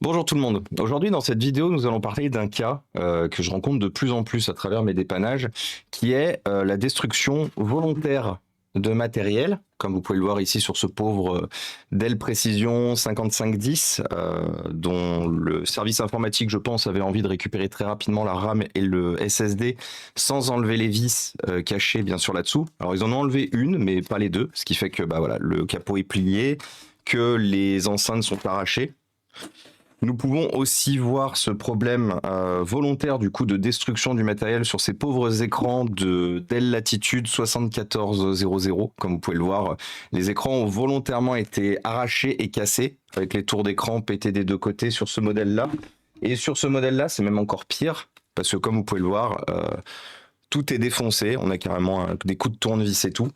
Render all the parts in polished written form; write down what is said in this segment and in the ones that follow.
Bonjour tout le monde. Aujourd'hui, dans cette vidéo, nous allons parler d'un cas que je rencontre de plus en plus à travers mes dépannages, qui est la destruction volontaire de matériel, comme vous pouvez le voir ici sur ce pauvre Dell Precision 5510, dont le service informatique, je pense, avait envie de récupérer très rapidement la RAM et le SSD sans enlever les vis cachées bien sûr là-dessous. Alors ils en ont enlevé une, mais pas les deux, ce qui fait que bah, voilà, le capot est plié, que les enceintes sont arrachées. Nous pouvons aussi voir ce problème volontaire du coup de destruction du matériel sur ces pauvres écrans de Dell Latitude 7400. Comme vous pouvez le voir, les écrans ont volontairement été arrachés et cassés avec les tours d'écran pétées des deux côtés sur ce modèle-là. Et sur ce modèle-là, c'est même encore pire parce que comme vous pouvez le voir, tout est défoncé. On a carrément des coups de tournevis et tout.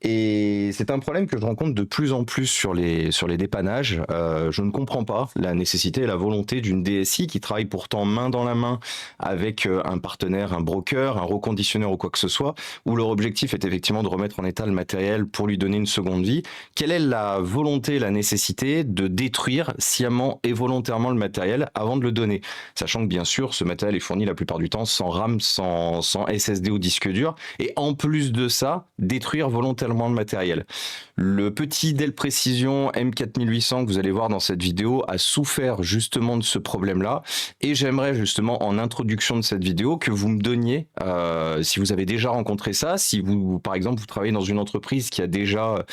Et c'est un problème que je rencontre de plus en plus sur les dépannages. Je ne comprends pas la nécessité et la volonté d'une DSI qui travaille pourtant main dans la main avec un partenaire, un broker, un reconditionneur ou quoi que ce soit, où leur objectif est effectivement de remettre en état le matériel pour lui donner une seconde vie. Quelle est la volonté, la nécessité de détruire sciemment et volontairement le matériel avant de le donner? Sachant que bien sûr, ce matériel est fourni la plupart du temps sans RAM, sans SSD ou disque dur. Et en plus de ça, détruire volontairement le matériel. Le petit Dell Precision M4800 que vous allez voir dans cette vidéo a souffert justement de ce problème-là. Et j'aimerais justement en introduction de cette vidéo que vous me donniez, si vous avez déjà rencontré ça, si vous, par exemple, vous travaillez dans une entreprise qui a déjà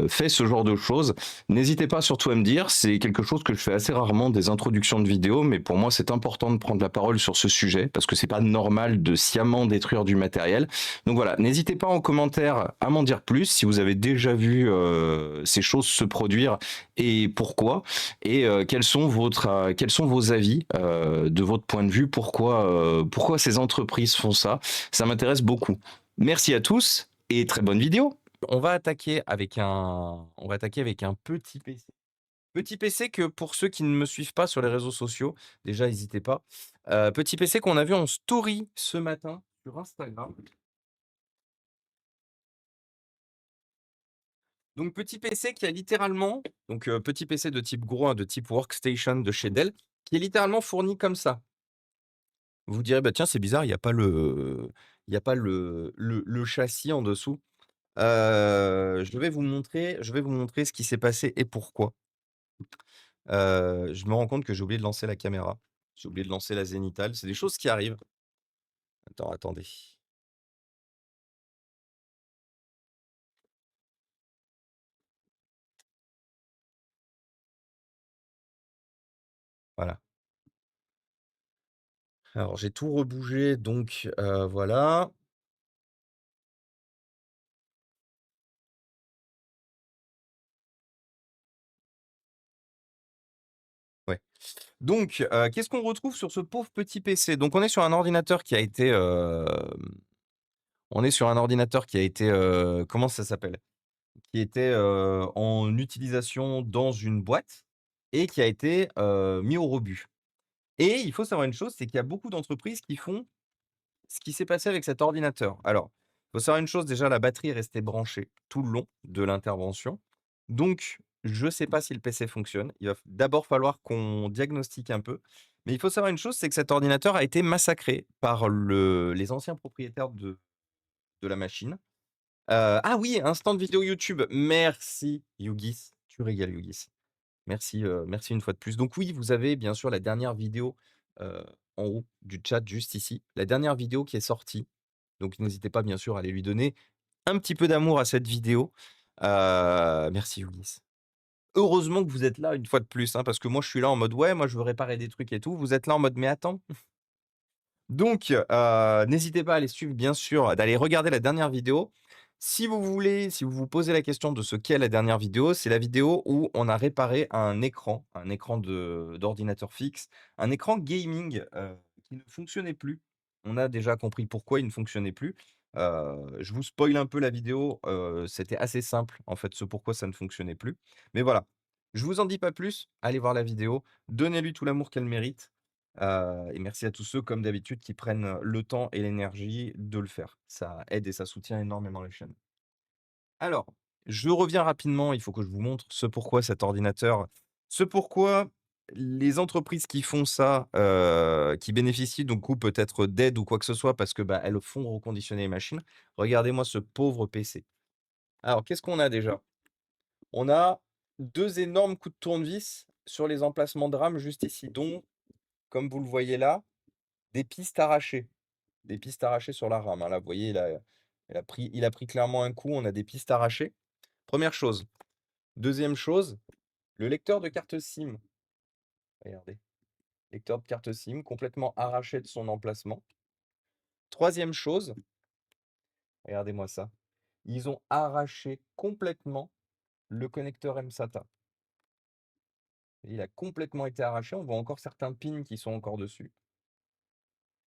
fait ce genre de choses, n'hésitez pas surtout à me dire. C'est quelque chose que je fais assez rarement, des introductions de vidéos, mais pour moi c'est important de prendre la parole sur ce sujet parce que c'est pas normal de sciemment détruire du matériel. Donc voilà, n'hésitez pas en commentaire à m'en dire plus si vous avez déjà vu ces choses se produire et pourquoi, et quels sont vos avis de votre point de vue, pourquoi ces entreprises font ça. Ça m'intéresse beaucoup. Merci à tous et très bonne vidéo. On va attaquer avec un petit PC. Petit PC que pour ceux qui ne me suivent pas sur les réseaux sociaux, déjà n'hésitez pas. Petit PC qu'on a vu en story ce matin sur Instagram. Donc petit PC qui a littéralement petit PC de type gros, hein, de type workstation de chez Dell, qui est littéralement fourni comme ça. Vous vous direz: «Bah, tiens, c'est bizarre, il y a pas le châssis en dessous». Je vais vous montrer ce qui s'est passé et pourquoi. Je me rends compte que j'ai oublié de lancer la caméra. J'ai oublié de lancer la zénithale. C'est des choses qui arrivent. Attendez. Voilà. Alors j'ai tout rebougé donc voilà. Ouais. Donc qu'est-ce qu'on retrouve sur ce pauvre petit PC? Donc on est sur un ordinateur qui a été, comment ça s'appelle? Qui était, en utilisation dans une boîte et qui a été, mis au rebut. Et il faut savoir une chose, c'est qu'il y a beaucoup d'entreprises qui font ce qui s'est passé avec cet ordinateur. Alors, il faut savoir une chose, déjà la batterie est restée branchée tout le long de l'intervention. Donc, je ne sais pas si le PC fonctionne. Il va d'abord falloir qu'on diagnostique un peu. Mais il faut savoir une chose, c'est que cet ordinateur a été massacré par les anciens propriétaires de la machine. Ah oui, instant de vidéo YouTube. Merci Yugis, tu régales Yugis. Merci une fois de plus. Donc oui, vous avez bien sûr la dernière vidéo, heu, en haut du chat juste ici, la dernière vidéo qui est sortie. Donc n'hésitez pas bien sûr à aller lui donner un petit peu d'amour à cette vidéo. Merci Ulysse. Heureusement que vous êtes là une fois de plus, hein, parce que moi je suis là en mode: «Ouais, moi je veux réparer des trucs et tout». Vous êtes là en mode: «Mais attends». Donc n'hésitez pas à aller suivre bien sûr, d'aller regarder la dernière vidéo. Si vous vous posez la question de ce qu'est la dernière vidéo, c'est la vidéo où on a réparé un écran de d'ordinateur fixe, un écran gaming, qui ne fonctionnait plus. On a déjà compris pourquoi il ne fonctionnait plus. Je vous spoil un peu la vidéo, c'était assez simple en fait, ce pourquoi ça ne fonctionnait plus. Mais voilà, je vous en dis pas plus, allez voir la vidéo, donnez-lui tout l'amour qu'elle mérite. Et merci à tous ceux, comme d'habitude, qui prennent le temps et l'énergie de le faire. Ça aide et ça soutient énormément la chaîne. Alors, je reviens rapidement, il faut que je vous montre ce pourquoi cet ordinateur, ce pourquoi les entreprises qui font ça, qui bénéficient du coup peut-être d'aide ou quoi que ce soit parce que, bah, elles font reconditionner les machines. Regardez-moi ce pauvre PC. Alors qu'est-ce qu'on a déjà? On a 2 énormes coups de tournevis sur les emplacements de RAM juste ici, dont, comme vous le voyez là, des pistes arrachées. Des pistes arrachées sur la RAM, hein. Là, vous voyez, il a pris clairement un coup, on a des pistes arrachées. Première chose. Deuxième chose, le lecteur de carte SIM. Regardez, lecteur de carte SIM complètement arraché de son emplacement. Troisième chose, regardez-moi ça, ils ont arraché complètement le connecteur mSATA. Il a complètement été arraché, on voit encore certains pins qui sont encore dessus.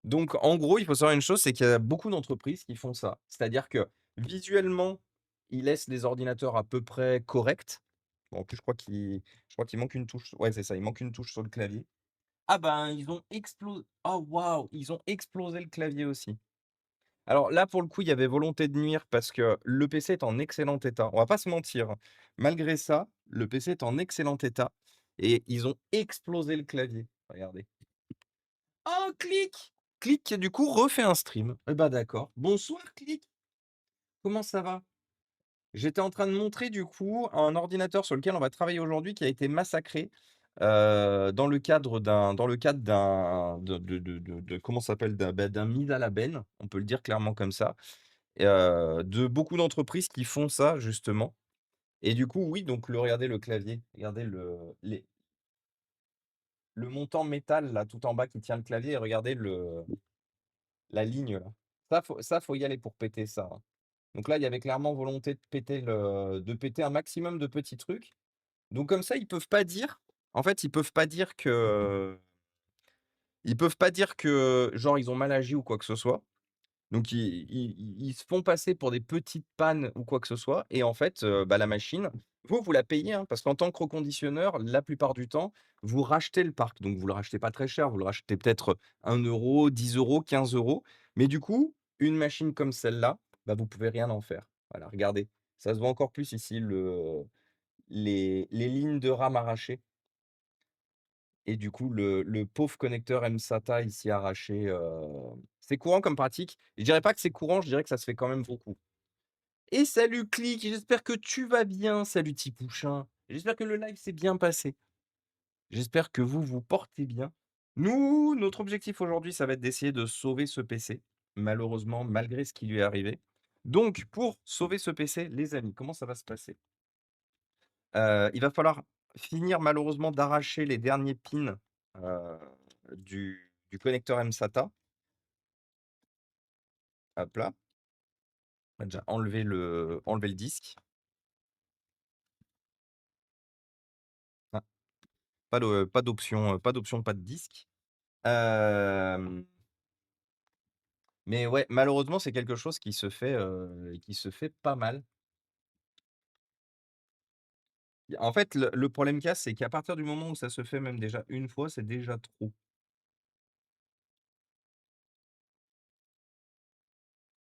Donc en gros, il faut savoir une chose, c'est qu'il y a beaucoup d'entreprises qui font ça. C'est-à-dire que visuellement, ils laissent les ordinateurs à peu près corrects. Bon, en plus, je crois qu'il manque une touche. Ouais, c'est ça, il manque une touche sur le clavier. Ah ben, ils ont explosé. Oh waouh, ils ont explosé le clavier aussi. Alors là, pour le coup, il y avait volonté de nuire parce que le PC est en excellent état. On va pas se mentir, hein. Malgré ça, le PC est en excellent état et ils ont explosé le clavier. Regardez. Oh, Click! Click qui, du coup, refait un stream. Eh bah, d'accord. Bonsoir, Click. Comment ça va? J'étais en train de montrer, du coup, un ordinateur sur lequel on va travailler aujourd'hui qui a été massacré, dans le cadre d'un comment ça s'appelle? D'un mise à la benne, on peut le dire clairement comme ça, de beaucoup d'entreprises qui font ça, justement. Et du coup, oui, donc regardez le clavier, regardez le montant métal, là, tout en bas qui tient le clavier et regardez la ligne là. Ça, faut y aller pour péter ça, hein. Donc là, il y avait clairement volonté de péter un maximum de petits trucs. Donc comme ça, ils peuvent pas dire en fait, ils peuvent pas dire que genre ils ont mal agi ou quoi que ce soit. Donc ils se font passer pour des petites pannes ou quoi que ce soit et en fait, bah, la machine, vous la payez, hein, parce qu'en tant que reconditionneur, la plupart du temps, vous rachetez le parc. Donc vous le rachetez pas très cher, vous le rachetez peut-être 1 €, 10 €, 15 €. Mais du coup, une machine comme celle-là, bah, vous pouvez rien en faire. Voilà, regardez, ça se voit encore plus ici les lignes de RAM arrachées et du coup le pauvre connecteur mSATA ici arraché, c'est courant comme pratique. Je dirais pas que c'est courant, je dirais que ça se fait quand même beaucoup. Et salut Click, j'espère que tu vas bien. Salut Tipouchin. J'espère que le live s'est bien passé. J'espère que vous vous portez bien. Nous, notre objectif aujourd'hui, ça va être d'essayer de sauver ce PC, malheureusement, malgré ce qui lui est arrivé. Donc, pour sauver ce PC, les amis, comment ça va se passer? Il va falloir finir malheureusement d'arracher les derniers pins, du connecteur mSATA. Hop là, on va déjà enlever le disque. Ah, pas d'option, pas de disque. Hem, mais ouais, malheureusement, c'est quelque chose qui se fait pas mal. En fait, le problème qu'il y a, c'est qu'à partir du moment où ça se fait même déjà une fois, c'est déjà trop.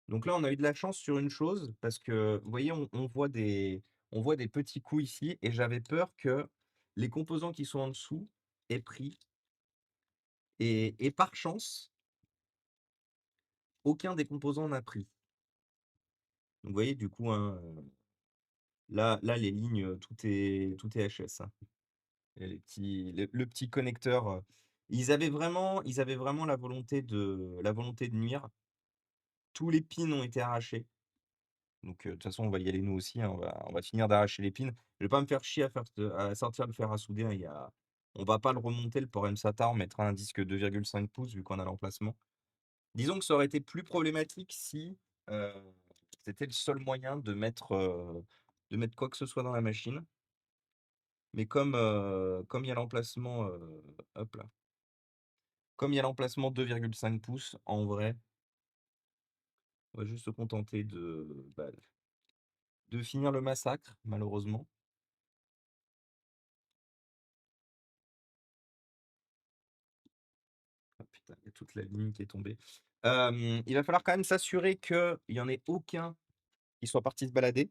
Donc là, on a eu de la chance sur une chose parce que, vous voyez, on voit des petits coups ici et j'avais peur que les composants qui sont en dessous aient pris et par chance, aucun des composants n'a pris. Donc vous voyez, du coup, hein, là, les lignes, tout est HS, hein. Et le petit connecteur, ils avaient vraiment la volonté de nuire. Tous les pins ont été arrachés. Donc, de toute façon, on va y aller nous aussi, hein, on va finir d'arracher les pins. Je vais pas me faire chier à sortir le fer à souder, hein, on va pas le remonter le port mSATA, on mettra un disque 2,5 pouces vu qu'on a l'emplacement. Disons que ça aurait été plus problématique si, heu, c'était le seul moyen de mettre quoi que ce soit dans la machine. Mais comme il y a l'emplacement, hop là, comme il y a l'emplacement 2,5 pouces, en vrai, on va juste se contenter de finir le massacre, malheureusement. Ah putain, il y a toute la ligne qui est tombée. Il va falloir quand même s'assurer qu'il y en ait aucun qui soit parti se balader.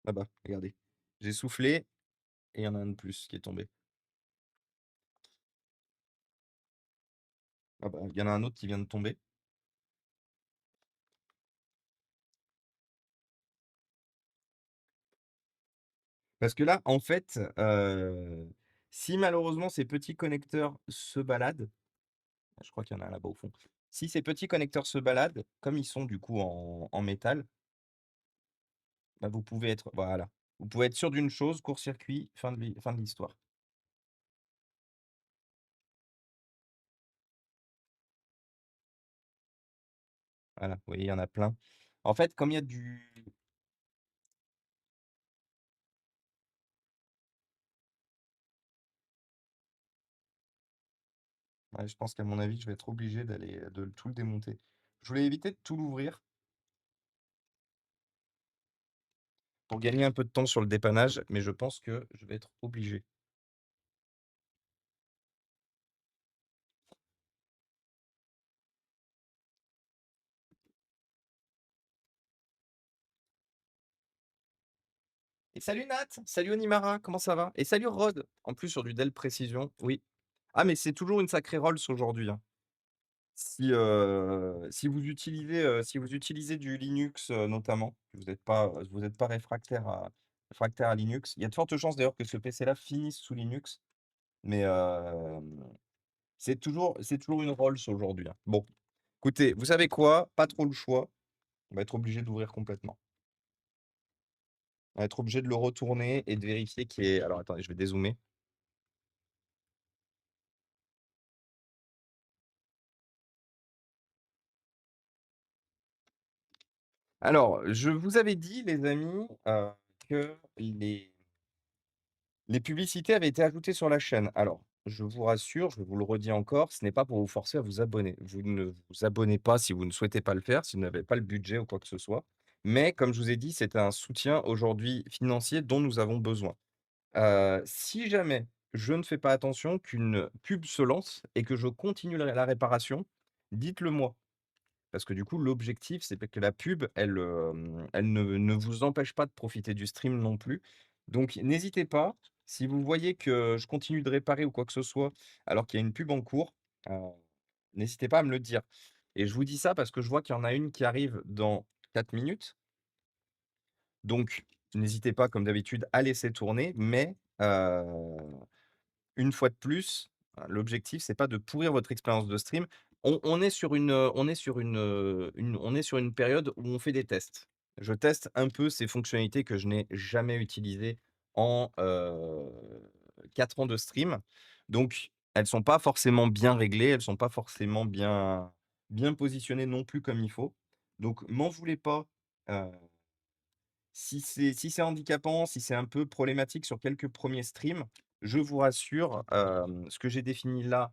Là-bas, regardez. J'ai soufflé et il y en a un de plus qui est tombé. Ah bah, il y en a un autre qui vient de tomber. Parce que là, en fait, si malheureusement ces petits connecteurs se baladent, je crois qu'il y en a un là-bas au fond. Si ces petits connecteurs se baladent, comme ils sont du coup en métal, bah, vous pouvez être voilà, vous pouvez être sûr d'une chose, court-circuit, fin de l'histoire. Voilà, vous voyez, il y en a plein. En fait, comme il y a du ouais, je pense qu'à mon avis, je vais être obligé de tout le démonter. Je voulais éviter de tout l'ouvrir pour gagner un peu de temps sur le dépannage, mais je pense que je vais être obligé. Et salut Nat, salut Onimara, comment ça va? Et salut Rod, en plus sur du Dell Précision, oui. Ah mais c'est toujours une sacrée Rolls aujourd'hui, hein. Si vous utilisez du Linux, notamment, que vous êtes pas réfractaire à Linux, il y a de fortes chances d'ailleurs que ce PC-là finisse sous Linux, mais c'est toujours une Rolls aujourd'hui, hein. Bon, écoutez, vous savez quoi? Pas trop le choix, on va être obligé d'ouvrir complètement. On va être obligé de le retourner et de vérifier qu'il est alors attendez, je vais dézoomer. Alors, je vous avais dit les amis, que les publicités avaient été ajoutées sur la chaîne. Alors, je vous rassure, je vous le redis encore, ce n'est pas pour vous forcer à vous abonner. Vous ne vous abonnez pas si vous ne souhaitez pas le faire, si vous n'avez pas le budget ou quoi que ce soit. Mais comme je vous ai dit, c'est un soutien aujourd'hui financier dont nous avons besoin. Si jamais je ne fais pas attention, qu'une pub se lance et que je continue la réparation, dites-le moi. Parce que du coup, l'objectif, c'est que la pub, elle ne vous empêche pas de profiter du stream non plus. Donc n'hésitez pas, si vous voyez que je continue de réparer ou quoi que ce soit, alors qu'il y a une pub en cours, heu, n'hésitez pas à me le dire. Et je vous dis ça parce que je vois qu'il y en a une qui arrive dans 4 minutes. Donc n'hésitez pas, comme d'habitude, à laisser tourner, mais une fois de plus, l'objectif, c'est pas de pourrir votre expérience de stream. On est sur on est sur une période où on fait des tests. Je teste un peu ces fonctionnalités que je n'ai jamais utilisées en, 4 ans de stream. Donc elles sont pas forcément bien réglées, elles sont pas forcément bien positionnées non plus comme il faut. Donc m'en voulez pas, heu si c'est handicapant, si c'est un peu problématique sur quelques premiers streams, je vous rassure, ce que j'ai défini là,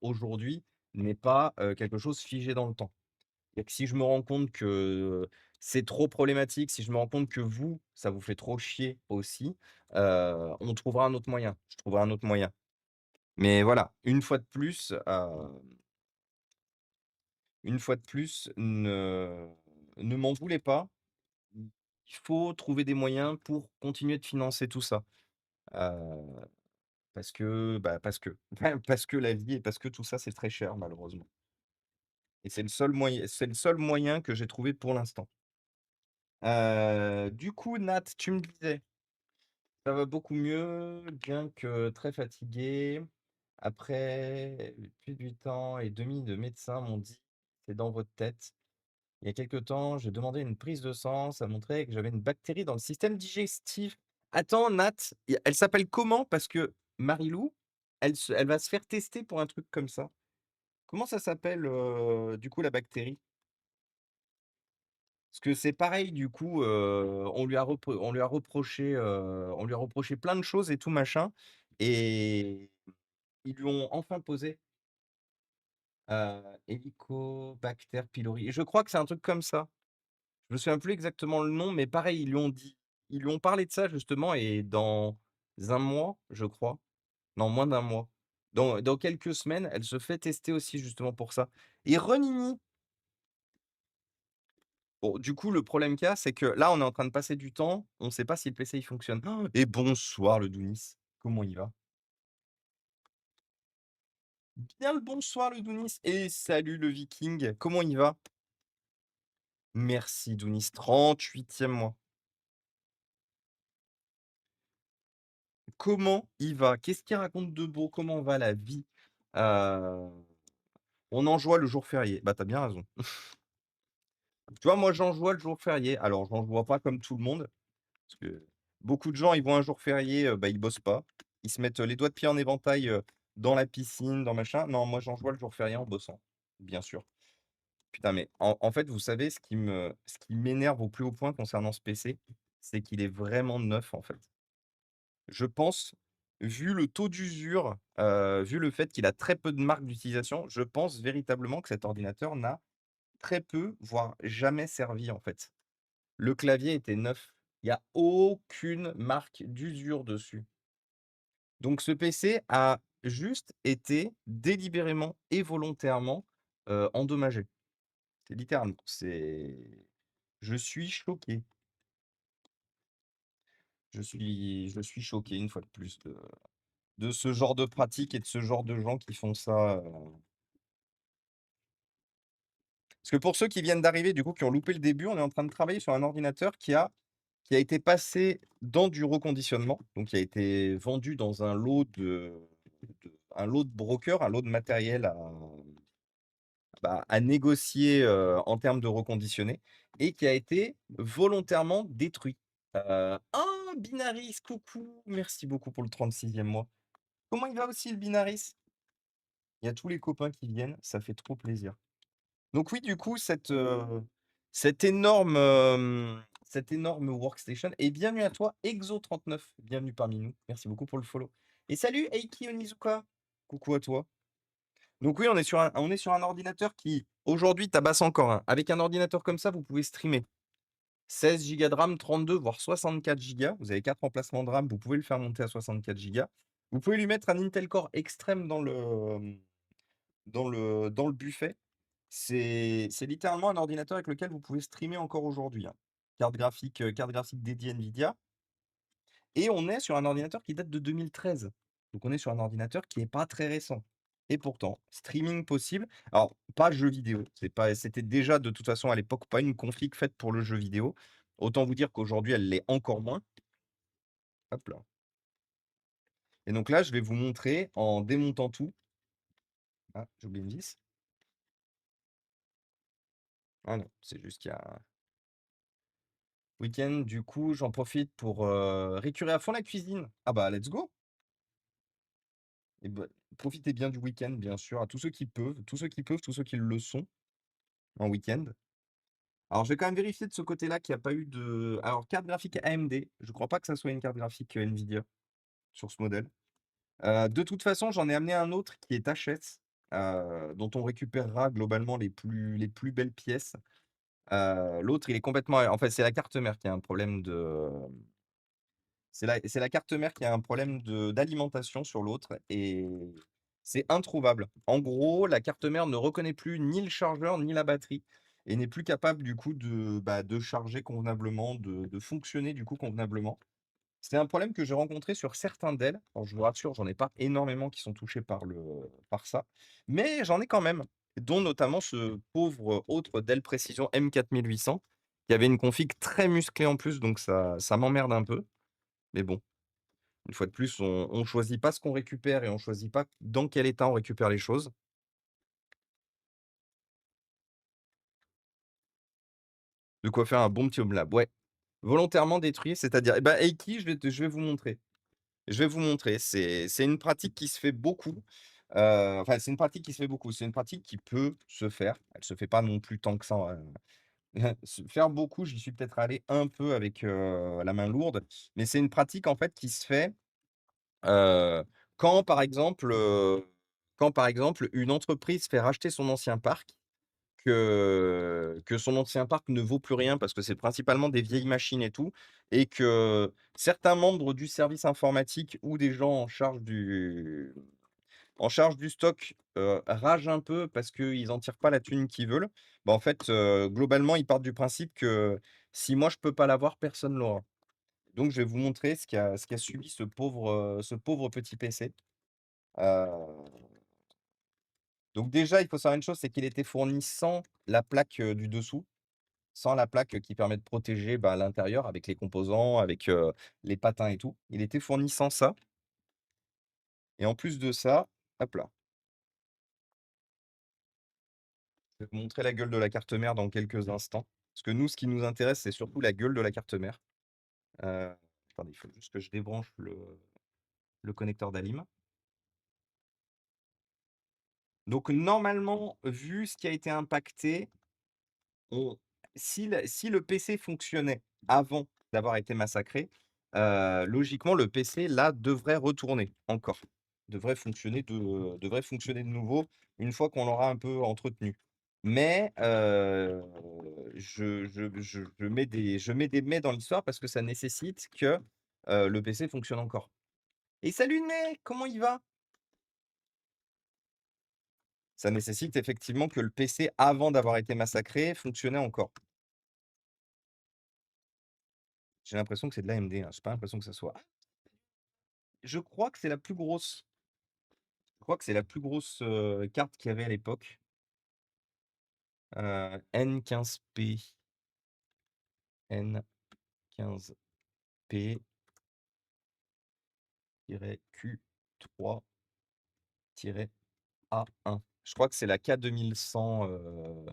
aujourd'hui n'est pas, quelque chose figé dans le temps. Et que si je me rends compte que c'est trop problématique, si je me rends compte que vous, ça vous fait trop chier aussi, on trouvera un autre moyen. Je trouverai un autre moyen. Mais voilà, une fois de plus, ne m'en voulez pas. Il faut trouver des moyens pour continuer de financer tout ça. Heu, parce que parce que la vie et parce que tout ça, c'est très cher malheureusement et c'est le seul moyen que j'ai trouvé pour l'instant. Du coup, Nat, tu me disais: «Ça va beaucoup mieux, bien que très fatigué. Après plus de 8 ans et demi de médecin m'ont dit: "C'est dans votre tête"». Il y a quelque temps, j'ai demandé une prise de sang, ça montrait que j'avais une bactérie dans le système digestif. Attends, Nat, elle s'appelle comment? Parce que Marilou, elle va se faire tester pour un truc comme ça. Comment ça s'appelle, du coup, la bactérie? Parce que c'est pareil, du coup, on lui a reproché plein de choses et tout machin et ils lui ont enfin posé, Helicobacter pylori et je crois que c'est un truc comme ça. Je me souviens plus exactement le nom, mais pareil, ils lui ont parlé de ça justement et dans un mois, je crois, non, moins d'un mois, dans quelques semaines, elle se fait tester aussi justement pour ça et renini, bon, du coup, le problème qu'il y a, c'est que là, on est en train de passer du temps, on ne sait pas si le PC il fonctionne. Oh, et bonsoir le Dounis, comment il va? Bien le bonsoir le Dounis et salut le Viking, comment il va? Merci Dounis, 38e mois. Comment il va? Qu'est-ce qu'il raconte de beau? Comment va la vie? Heu, on enjoie le jour férié. Bah, t'as bien raison. Tu vois, moi, j'enjoie le jour férié. Alors, j'enjoie pas comme tout le monde, parce que beaucoup de gens, ils voient un jour férié, bah, ils bossent pas. Ils se mettent, les doigts de pied en éventail, dans la piscine, dans machin. Non, moi, j'enjoie le jour férié en bossant, bien sûr. Putain, mais en fait, vous savez, ce qui m'énerve au plus haut point concernant ce PC, c'est qu'il est vraiment neuf, en fait. Je pense, vu le taux d'usure, vu le fait qu'il a très peu de marques d'utilisation, je pense véritablement que cet ordinateur n'a très peu, voire jamais servi, en fait. Le clavier était neuf. Il y a aucune marque d'usure dessus. Donc ce PC a juste été délibérément et volontairement, endommagé. C'est littéralement, c'est je suis choqué. Je suis choqué une fois de plus de ce genre de pratique et de ce genre de gens qui font ça, parce que pour ceux qui viennent d'arriver, du coup, qui ont loupé le début, on est en train de travailler sur un ordinateur qui a été passé dans du reconditionnement, donc qui a été vendu dans un lot de broker, un lot de matériel à négocier, en termes de reconditionné et qui a été volontairement détruit. Oh Binaris, coucou! Merci beaucoup pour le 36e mois. Comment il va aussi le Binaris? Il y a tous les copains qui viennent, ça fait trop plaisir. Donc oui, du coup, cette énorme workstation et bienvenue à toi Exo39, bienvenue parmi nous. Merci beaucoup pour le follow et salut Eiki Onizuka! Coucou à toi. Donc oui, on est sur un ordinateur qui, aujourd'hui, tabasse encore, hein. Avec un ordinateur comme ça, vous pouvez streamer 16 gigas de RAM, 32 voire 64 gigas. Vous avez 4 emplacements de RAM, vous pouvez le faire monter à 64 gigas. Vous pouvez lui mettre un Intel Core Extreme dans le buffet. C'est littéralement un ordinateur avec lequel vous pouvez streamer encore aujourd'hui, hein. Carte graphique dédiée NVIDIA et on est sur un ordinateur qui date de 2013. Donc on est sur un ordinateur qui est pas très récent et pourtant, streaming possible. Alors, pas jeux vidéo, c'était déjà de toute façon à l'époque pas une config faite pour le jeu vidéo. Autant vous dire qu'aujourd'hui, elle l'est encore moins. Hop là et donc là, je vais vous montrer en démontant tout. Ah, j'ai oublié une vis. Ah non, c'est juste qu'il y a week-end, du coup, j'en profite pour, récurer à fond la cuisine. Ah bah, let's go! Et bah, profitez bien du week-end, bien sûr, à tous ceux qui peuvent, tous ceux qui peuvent, tous ceux qui le sont en week-end. Alors, je vais quand même vérifier de ce côté-là qu'il y a pas eu de alors carte graphique AMD, je crois pas que ça soit une carte graphique, Nvidia sur ce modèle. De toute façon, j'en ai amené un autre qui est HS, dont on récupérera globalement les plus belles pièces. L'autre, il est complètement en fait, c'est la carte mère qui a un problème de c'est la carte mère qui a un problème d'alimentation sur l'autre et c'est introuvable. En gros, la carte mère ne reconnaît plus ni le chargeur ni la batterie et n'est plus capable du coup de charger convenablement, de fonctionner du coup convenablement. C'est un problème que j'ai rencontré sur certains Dell. Alors je vous rassure, j'en ai pas énormément qui sont touchés par ça, mais j'en ai quand même, dont notamment ce pauvre autre Dell Precision M4800 qui avait une config très musclée en plus, donc ça m'emmerde un peu. Mais bon, une fois de plus, on choisit pas ce qu'on récupère et on choisit pas dans quel état on récupère les choses. De quoi faire un bon petit home lab, ouais. Volontairement détruit, c'est-à-dire eh ben, Eiki, je vais vous montrer. Je vais vous montrer. C'est une pratique qui se fait beaucoup. Enfin, c'est une pratique qui se fait beaucoup. C'est une pratique qui peut se faire. Elle se fait pas non plus tant que ça, se faire beaucoup, j'y suis peut-être allé un peu avec, la main lourde, mais c'est une pratique, en fait, qui se fait, heu, quand, par exemple, une entreprise fait racheter son ancien parc, que son ancien parc ne vaut plus rien parce que c'est principalement des vieilles machines et tout et que certains membres du service informatique ou des gens en charge du stock, ragent un peu parce qu'ils en tirent pas la thune qu'ils veulent. Bah, en fait, globalement, ils partent du principe que si moi je peux pas l'avoir, personne l'aura. Donc je vais vous montrer ce qu'a subi ce pauvre petit PC. Heu Donc déjà, il faut savoir une chose, c'est qu'il était fourni sans la plaque, du dessous, sans la plaque qui permet de protéger, bah, l'intérieur avec les composants, avec, les patins et tout. Il était fourni sans ça et en plus de ça, hop là, je vais vous montrer la gueule de la carte mère dans quelques instants. Parce que nous, ce qui nous intéresse, c'est surtout la gueule de la carte mère. Attendez, il faut juste que je débranche le connecteur d'Alim. Donc normalement, vu ce qui a été impacté, on si le PC fonctionnait avant d'avoir été massacré, logiquement le PC là devrait retourner encore. Devrait fonctionner de nouveau une fois qu'on l'aura un peu entretenu. Mais je mets des mais dans l'histoire parce que ça nécessite que, le PC fonctionne encore. Et salut Ney, comment il va? Ça nécessite effectivement que le PC, avant d'avoir été massacré, fonctionnait encore. J'ai l'impression que c'est de l'AMD, hein, j'ai pas l'impression que ça soit je crois que c'est la plus grosse. Je crois que c'est la plus grosse, carte qu'il y avait à l'époque. N15P. N15P-Q3-A1. Je crois que c'est la K2100,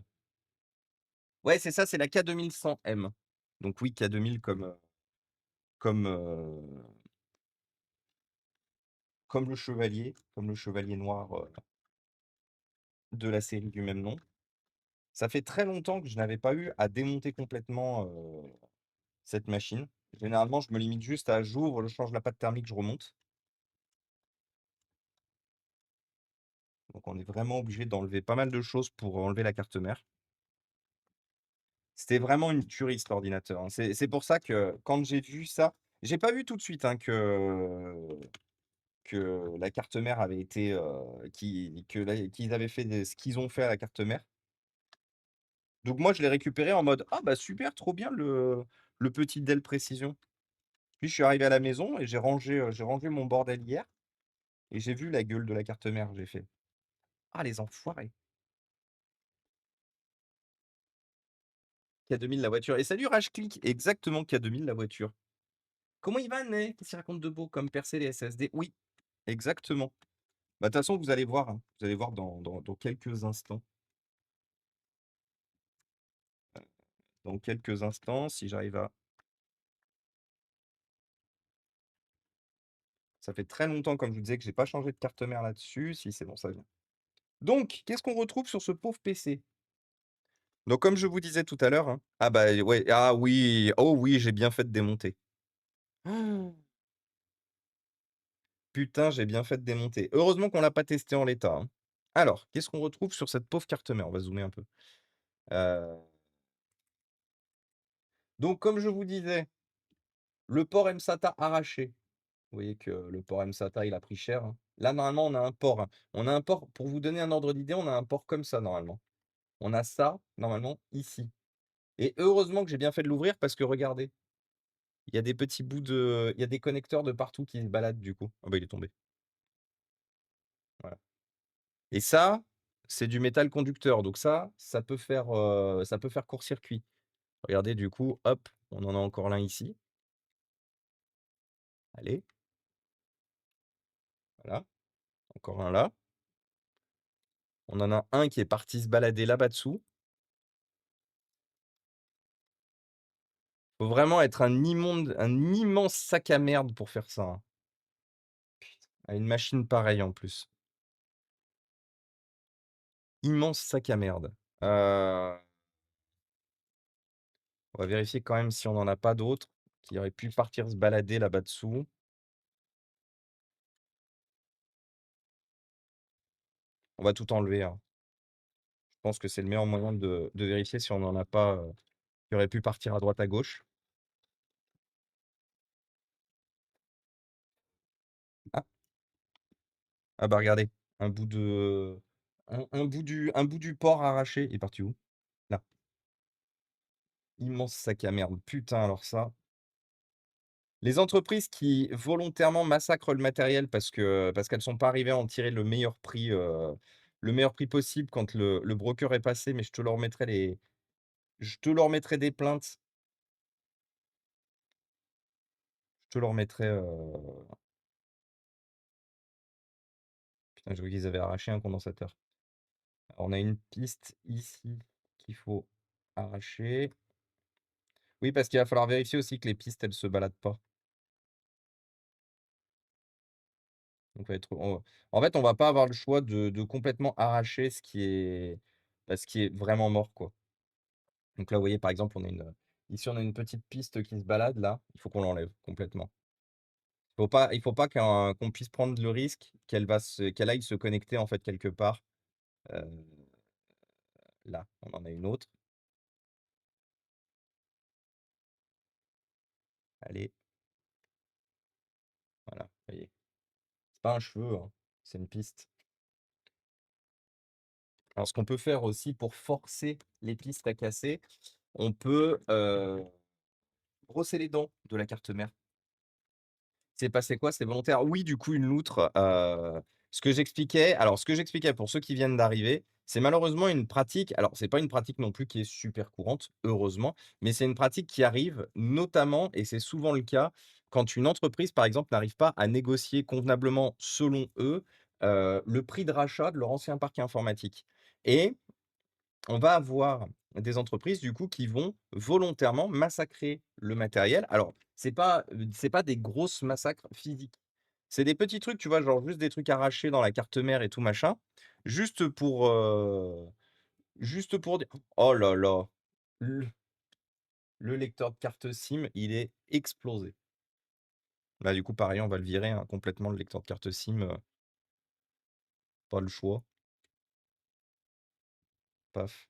ouais, c'est ça, c'est la K2100M. Donc oui, K2000 comme, comme le chevalier noir, de la série du même nom. Ça fait très longtemps que je n'avais pas eu à démonter complètement, cette machine. Généralement, je me limite juste à j'ouvre, je change la pâte thermique, je remonte. Donc on est vraiment obligé d'enlever pas mal de choses pour enlever la carte mère. C'était vraiment une tuerie cet ordinateur, hein. C'est pour ça que quand j'ai vu ça, j'ai pas vu tout de suite, hein, que la carte mère avait été, qu'ils avaient fait ce qu'ils ont fait à la carte mère. Donc moi, je l'ai récupéré en mode: «Ah bah super, trop bien le petit Dell Précision». Puis je suis arrivé à la maison et j'ai rangé mon bordel hier et j'ai vu la gueule de la carte mère. J'ai fait: «Ah les enfoirés!» K2000 la voiture et salut Rage-Click, exactement K2000 la voiture. Comment il va Ney? Qu'est-ce qu'il raconte de beau? Comme percer les SSD? Oui, exactement. Bah, de toute façon, vous allez voir, hein, vous allez voir dans quelques instants. Dans quelques instants, si j'arrive à ça fait très longtemps, comme je vous disais, que j'ai pas changé de carte mère là-dessus. Si, c'est bon, ça vient. Donc, qu'est-ce qu'on retrouve sur ce pauvre PC? Donc, comme je vous disais tout à l'heure, hein ah bah, ouais, ah oui, oh oui, j'ai bien fait de démonter. Ah, putain, j'ai bien fait de démonter. Heureusement qu'on l'a pas testé en l'état, hein. Alors, qu'est-ce qu'on retrouve sur cette pauvre carte mère? On va zoomer un peu. Heu, donc comme je vous disais, le port mSATA arraché. Vous voyez que le port mSATA, il a pris cher, hein. Là, normalement, on a un port, hein. On a un port pour vous donner un ordre d'idée, on a un port comme ça, normalement. On a ça, normalement, ici et heureusement que j'ai bien fait de l'ouvrir parce que regardez, il y a des petits bouts il y a des connecteurs de partout qui se baladent, du coup. Ah bah, il est tombé, voilà et ça, c'est du métal conducteur donc ça peut faire court-circuit. Regardez, du coup, hop, on en a encore l'un ici. Allez, voilà, encore un là. On en a un qui est parti se balader là-bas dessous. Faut vraiment être un immense sac à merde pour faire ça, hein. À une machine pareille en plus. Immense sac à merde. On va vérifier quand même si on n'en a pas d'autres qui auraient pu partir se balader là-bas dessous. On va tout enlever, hein. Je pense que c'est le meilleur moyen de vérifier si on n'en a pas, qui auraient pu partir à droite à gauche. Ah! Ah bah regardez, un bout de un bout du port arraché. Il est parti où? Là. Immense sac à merde. Putain, alors ça. Les entreprises qui volontairement massacrent le matériel parce qu'elles sont pas arrivées à en tirer le meilleur prix, le meilleur prix possible quand le broker est passé, mais je te leur remettrai des plaintes. Je te leur remettrai, putain, j'ai vu qu'ils avaient arraché un condensateur. Alors, on a une piste ici qu'il faut arracher. Oui, parce qu'il va falloir vérifier aussi que les pistes, elles se baladent pas. Donc, en fait, on va pas avoir le choix de complètement arracher ce qui est vraiment mort, quoi. Donc là, vous voyez, par exemple, ici, on a une petite piste qui se balade, là. Il faut qu'on l'enlève complètement. Il faut pas qu'on puisse prendre le risque qu'elle aille se connecter, en fait, quelque part. Euh, Là, on en a une autre. Allez, voilà, vous voyez. C'est pas un cheveu, hein, c'est une piste. Alors, ce qu'on peut faire aussi pour forcer les pistes à casser, on peut brosser les dents de la carte mère. C'est passé quoi? C'est volontaire? Oui, du coup, une loutre. Ce que j'expliquais pour ceux qui viennent d'arriver, c'est malheureusement une pratique. Alors, c'est pas une pratique non plus qui est super courante, heureusement, mais c'est une pratique qui arrive notamment, et c'est souvent le cas, quand une entreprise, par exemple, n'arrive pas à négocier convenablement, selon eux, le prix de rachat de leur ancien parc informatique. Et on va avoir des entreprises du coup qui vont volontairement massacrer le matériel. Alors, c'est pas des grosses massacres physiques. C'est des petits trucs, tu vois, genre juste des trucs arrachés dans la carte mère et tout machin, juste pour, juste pour dire: «Oh là là, le le lecteur de carte SIM, il est explosé». Bah, du coup, pareil, on va le virer, hein, complètement le lecteur de carte SIM, pas le choix. Paf.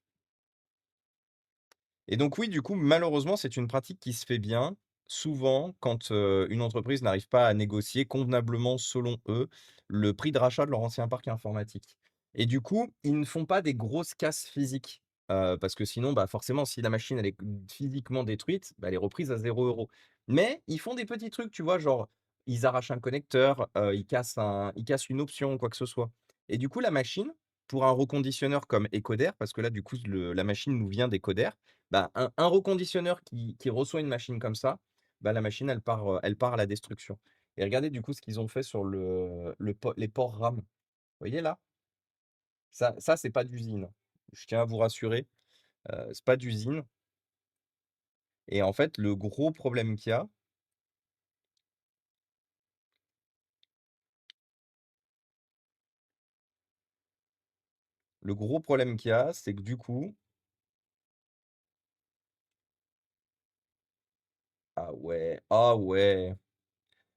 Et donc oui, du coup, malheureusement, c'est une pratique qui se fait bien, souvent quand, une entreprise n'arrive pas à négocier convenablement, selon eux, le prix de rachat de leur ancien parc informatique. Et du coup, ils ne font pas des grosses casses physiques, parce que sinon, bah, forcément, si la machine, elle est physiquement détruite, bah, elle est reprise à 0 €. Mais ils font des petits trucs, tu vois? Genre, ils arrachent un connecteur, ils cassent une option, quoi que ce soit. Et du coup, la machine, pour un reconditionneur comme Ecoder, parce que là, du coup, la machine nous vient d'Ecoder, bah, un reconditionneur qui reçoit une machine comme ça, bah, la machine, elle part à la destruction. Et regardez du coup ce qu'ils ont fait sur les ports RAM. Vous voyez là? Ça c'est pas d'usine. Je tiens à vous rassurer, c'est pas d'usine. Et en fait, le gros problème qu'il y a, c'est que du coup, ah ouais, ah ouais.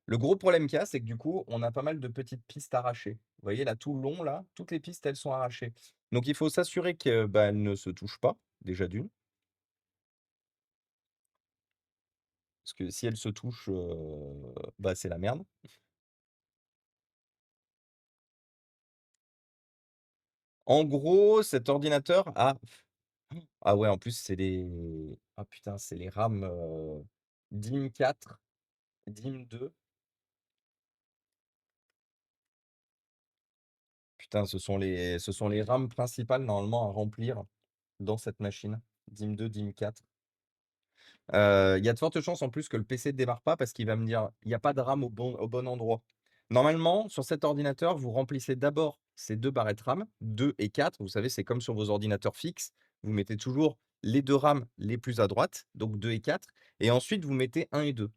Le gros problème qu'il y a, c'est que du coup, on a pas mal de petites pistes arrachées. Vous voyez là, tout le long là, toutes les pistes, elles sont arrachées. Donc il faut s'assurer que, bah, elles ne se touchent pas, déjà d'une. Parce que si elles se touchent, bah, c'est la merde. En gros, cet ordinateur a ah ouais, en plus, ah putain, c'est les RAM, DIMM 4, DIMM 2. Putain, ce sont les RAM principales normalement à remplir dans cette machine. DIMM 2, DIMM 4. Il y a de fortes chances en plus que le PC ne démarre pas parce qu'il va me dire: «Il y a pas de RAM au bon endroit». Normalement, sur cet ordinateur, vous remplissez d'abord ces 2 barrettes RAM, 2 et 4. Vous savez, c'est comme sur vos ordinateurs fixes. Vous mettez toujours les 2 RAM les plus à droite, donc 2 et 4, et ensuite vous mettez 1 et 2.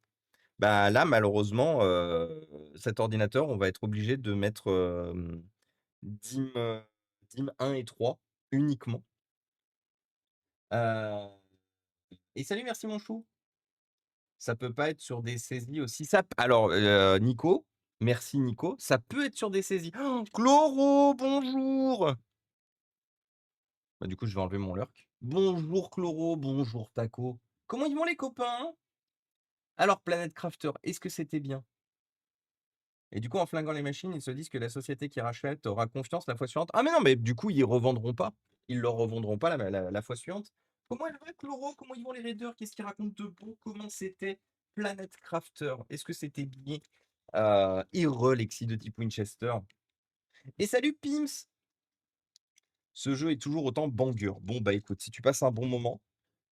Bah, là, malheureusement, cet ordinateur, on va être obligé de mettre, DIMM, DIMM 1 et 3 uniquement. Heu et salut, merci mon chou! Ça peut pas être sur des saisies aussi. Alors, Nico, merci Nico, ça peut être sur des saisies. Oh, Chloro, bonjour! Bah, du coup, je vais enlever mon lurk. Bonjour Chloro, bonjour Taco. Comment ils vont les copains? Alors, Planet Crafter, est-ce que c'était bien? Et du coup, en flinguant les machines, ils se disent que la société qui rachète aura confiance la fois suivante. Ah mais non, mais du coup, ils revendront pas. Ils leur revendront pas la fois suivante. Comment elle va, Chloro? Comment ils vont les raiders? Qu'est-ce qu'ils racontent de beau? Comment c'était Planet Crafter? Est-ce que c'était bien? Lexi de type Winchester. Et salut Pims! ce jeu est toujours autant banger. Bon, bah écoute, si tu passes un bon moment,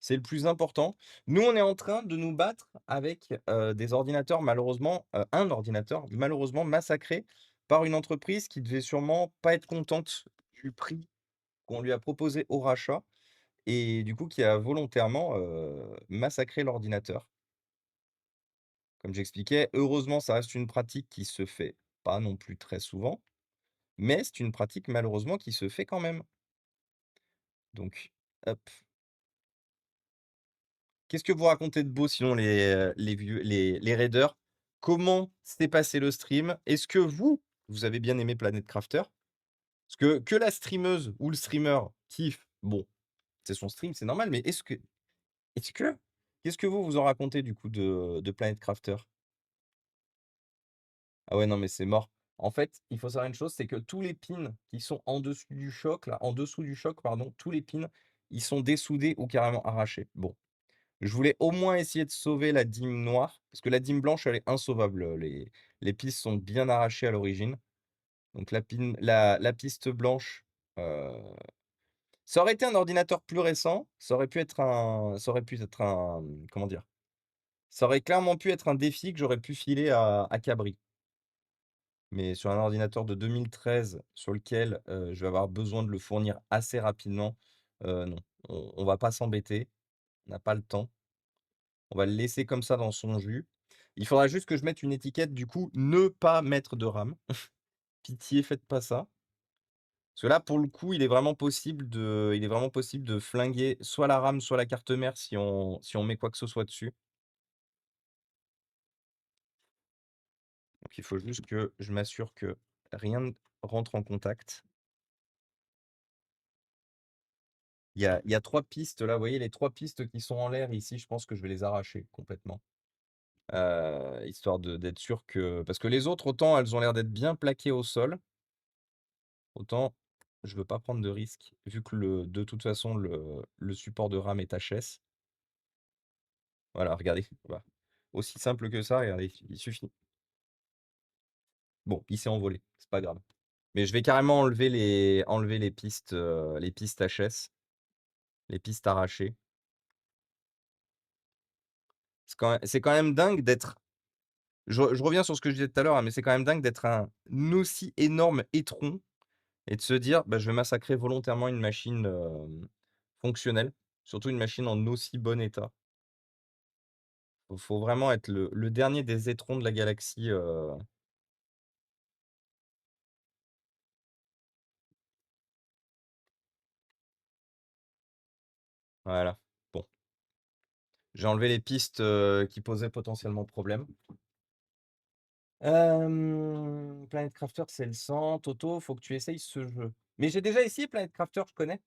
c'est le plus important. Nous, on est en train de nous battre avec des ordinateurs, malheureusement, un ordinateur, malheureusement massacré par une entreprise qui devait sûrement pas être contente du prix qu'on lui a proposé au rachat et du coup qui a volontairement massacré l'ordinateur. Comme j'expliquais, heureusement, ça reste une pratique qui se fait pas non plus très souvent, mais c'est une pratique malheureusement qui se fait quand même. Donc, hop. Qu'est-ce que vous racontez de beau sinon les vieux les raiders? Comment s'est passé le stream? Est-ce que vous, vous avez bien aimé Planet Crafter? Parce que la streameuse ou le streamer kiffe, bon, c'est son stream, c'est normal, mais est-ce que qu'est-ce que vous en racontez du coup de Planet Crafter? Ah ouais, non, mais c'est mort. En fait, il faut savoir une chose, c'est que tous les pins qui sont en dessous du choc, pardon, tous les pins, ils sont dessoudés ou carrément arrachés. Bon, je voulais au moins essayer de sauver la dîme noire, parce que la dîme blanche, elle est insauvable. Les pistes sont bien arrachées à l'origine. Donc la piste blanche, heu, ça aurait été un ordinateur plus récent, comment dire? Ça aurait clairement pu être un défi que j'aurais pu filer à Cabri. Mais sur un ordinateur de 2013 sur lequel, je vais avoir besoin de le fournir assez rapidement, non. On va pas s'embêter, on n'a pas le temps. On va le laisser comme ça dans son jus. Il faudra juste que je mette une étiquette du coup: «Ne pas mettre de RAM». Pitié, faites pas ça. Parce que là, pour le coup, il est vraiment possible de flinguer soit la RAM, soit la carte mère si on met quoi que ce soit dessus. Donc il faut juste que je m'assure que rien ne rentre en contact. Il y a 3 pistes là, vous voyez les 3 pistes qui sont en l'air ici, je pense que je vais les arracher complètement. Histoire d'être sûr que parce que les autres, autant elles ont l'air d'être bien plaquées au sol, autant je veux pas prendre de risques vu que de toute façon le support de RAM est HS. Voilà, regardez, voilà. Aussi simple que ça, regardez, il suffit. Bon, il s'est envolé, c'est pas grave. Mais je vais carrément enlever les pistes HS, les pistes arrachées. C'est quand même dingue d'être je reviens sur ce que je disais tout à l'heure, hein, mais c'est quand même dingue d'être un aussi énorme étron et de se dire: «Bah, je vais massacrer volontairement une machine, fonctionnelle», surtout une machine en aussi bon état. Faut vraiment être le dernier des étrons de la galaxie, voilà. Bon, j'ai enlevé les pistes, qui posaient potentiellement problème. Planet Crafter, c'est le 100. Toto, faut que tu essayes ce jeu. Mais j'ai déjà essayé Planet Crafter, je connais.